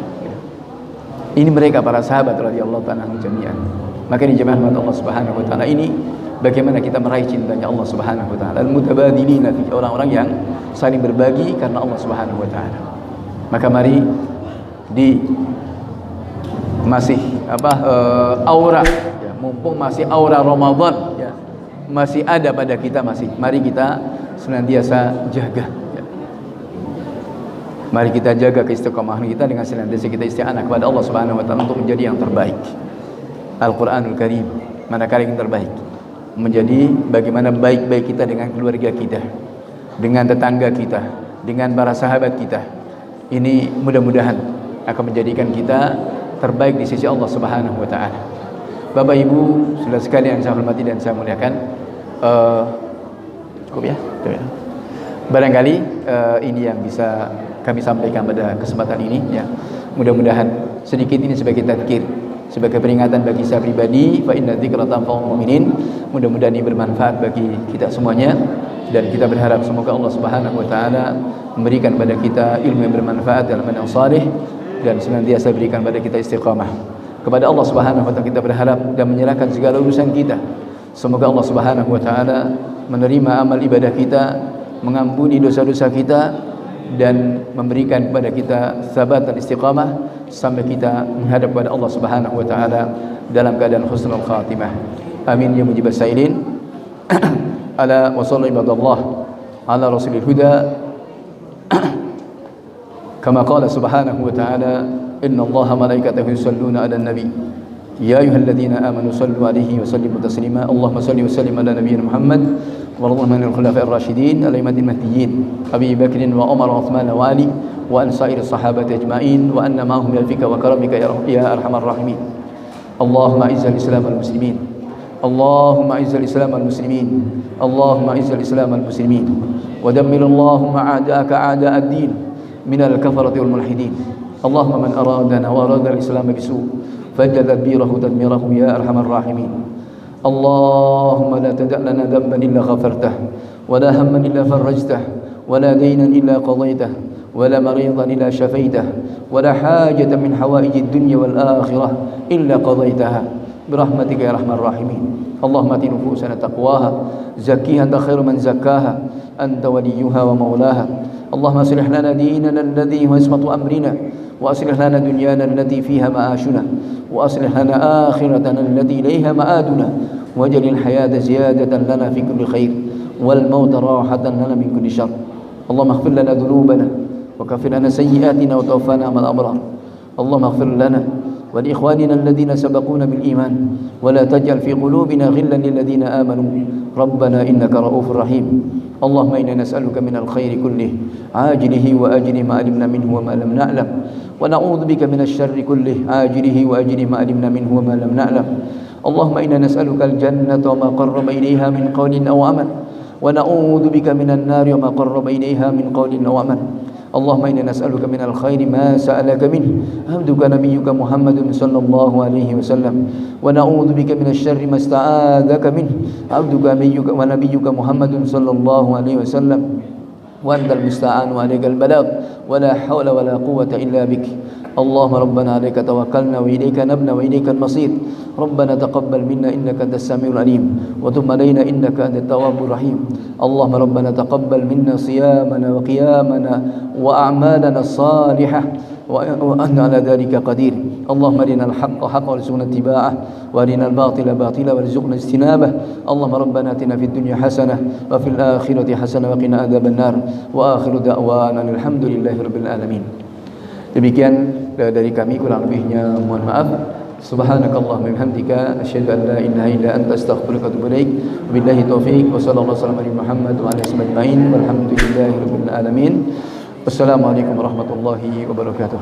Ini mereka para sahabat radhiyallahu ta'ala anhum jami'an. Maka ini jemaah Allah Subhanahu wa taala, ini bagaimana kita meraih cintanya Allah Subhanahu wa taala. Al-mutabadilina fi, orang-orang yang saling berbagi karena Allah Subhanahu wa taala. Maka mari di masih aura, ya, mumpung masih aura Ramadan, ya, masih ada pada kita, mari kita senantiasa jaga. Mari kita jaga keistiqomahan kita dengan senantiasa kita isti'anah kepada Allah Subhanahu wa taala untuk menjadi yang terbaik. Al-Qur'anul Karim manakala yang terbaik, menjadi bagaimana baik-baik kita dengan keluarga kita, dengan tetangga kita, dengan para sahabat kita. Ini mudah-mudahan akan menjadikan kita terbaik di sisi Allah Subhanahu wa taala. Bapak Ibu, saudara sekalian yang saya hormati dan saya muliakan, cukup ya? Barangkali ini yang bisa kami sampaikan pada kesempatan ini ya. Mudah-mudahan sedikit ini sebagai tadzkir, sebagai peringatan bagi saya pribadi, fa inna dzikra tanfa'ul mu'minin. Mudah-mudahan ini bermanfaat bagi kita semuanya, dan kita berharap semoga Allah Subhanahu wa taala memberikan pada kita ilmu yang bermanfaat dalam yang saleh, dan senantiasa berikan pada kita istiqamah. Kepada Allah Subhanahu wa taala kita berharap dan menyerahkan segala urusan kita. Semoga Allah Subhanahu wa taala menerima amal ibadah kita, mengampuni dosa-dosa kita, dan memberikan kepada kita sabat dan istiqamah sampai kita menghadap kepada Allah Subhanahu wa taala dalam keadaan husnul khatimah. Amin ya mujibas sailin. Ala wa sallu ibadallah ala rasulil huda kama qala subhanahu wa ta'ala inna allaha malaikatahu yusalluna ala nabi ya ayyuhalladzina amanu sallu alaihi wa sallimu taslima. Allahumma salli wa sallim ala nabiyyina Muhammad wa radhiyallahu anil khulafa'ir rasyidin al-a'immati mahdiyyin Abi Bakrin wa Umar wa Uthman wa Ali wa an sa'iri sahabati ajma'in wa anna ma'hum bil fika wa karamika ya arhamar rahimin. Allahumma izzil islam wal muslimin, Allahumma izzil islam wal muslimin, Allahumma izzil islam wal muslimin wa dammir Allahumma a'da'aka a'da'ad din من الكفرة والملحدين. اللهم من أرادنا وأراد الإسلام بسوء فاجعل تدبيره تدميره يا أرحم الراحمين. اللهم لا تدع لنا ذنبا إلا غفرته ولا هما إلا فرجته ولا دينا إلا قضيته ولا مريضا إلا شفيته ولا حاجة من حوائج الدنيا والآخرة إلا قضيتها برحمتك يا أرحم الراحمين. اللهم آت نفوسنا تقواها زكيها أنت خير من زكاها أنت وليها ومولاها. اللهم أصلح لنا ديننا الذي هو عصمة أمرنا وأصلح لنا دنيانا التي فيها معاشنا وأصلح لنا آخرتنا التي إليها مآدنا واجعل الحياة زيادة لنا في كل خير والموت راحة لنا من كل شر. اللهم اغفر لنا ذنوبنا وكفر لنا سيئاتنا وتوفنا مع الأبرار. اللهم اغفر لنا ولإخواننا الذين سبقونا بالإيمان ولا تجعل في قلوبنا غلا للذين آمنوا ربنا إنك رؤوف رحيم. اللهم إنا نسألك من الخير كله عاجله وآجله ما علمنا منه وما لم نعلم ونعوذ بك من الشر كله عاجله وآجله ما علمنا منه وما لم نعلم. اللهم إنا نسألك الجنة وما قرب إليها من قول أو عمل ونعوذ بك من النار وما قرب إليها من قول أو عمل. اللهم إنا نسألك من الخير ما سألك منه عبدك نبيك محمد صلى الله عليه وسلم ونعوذ بك من الشر ما استعاذك منه عبدك ونبيك محمد صلى الله عليه وسلم وأنت المستعان وعليك البلاغ ولا حول ولا قوة إلا بك. اللهم ربنا عليك توكلنا وإليك نبنا وإليك المصير. ربنا تقبل منا إنك أنت السميع العليم وتب علينا إنك أنت التواب الرحيم. اللهم ربنا تقبل منا صيامنا وقيامنا وأعمالنا الصالحة وأنت على ذلك قدير. اللهم أرنا الحق حقا وارزقنا اتباعه وأرنا الباطل باطلا وارزقنا اجتنابه. اللهم ربنا آتنا في الدنيا حسنة وفي الآخرة حسنة وقنا عذاب النار وآخر دعوانا الحمد لله رب العالمين. Demikian dari kami, kurang lebihnya mohon maaf. Subhanakallahumma wa bihamdika asyhadu an la ilaha illa anta astaghfiruka wa atubu ilaik. Wabillahi taufiq wa sallallahu alaihi Muhammad wa alihi ajma'in walhamdulillahi rabbil alamin. Wassalamualaikum warahmatullahi wabarakatuh.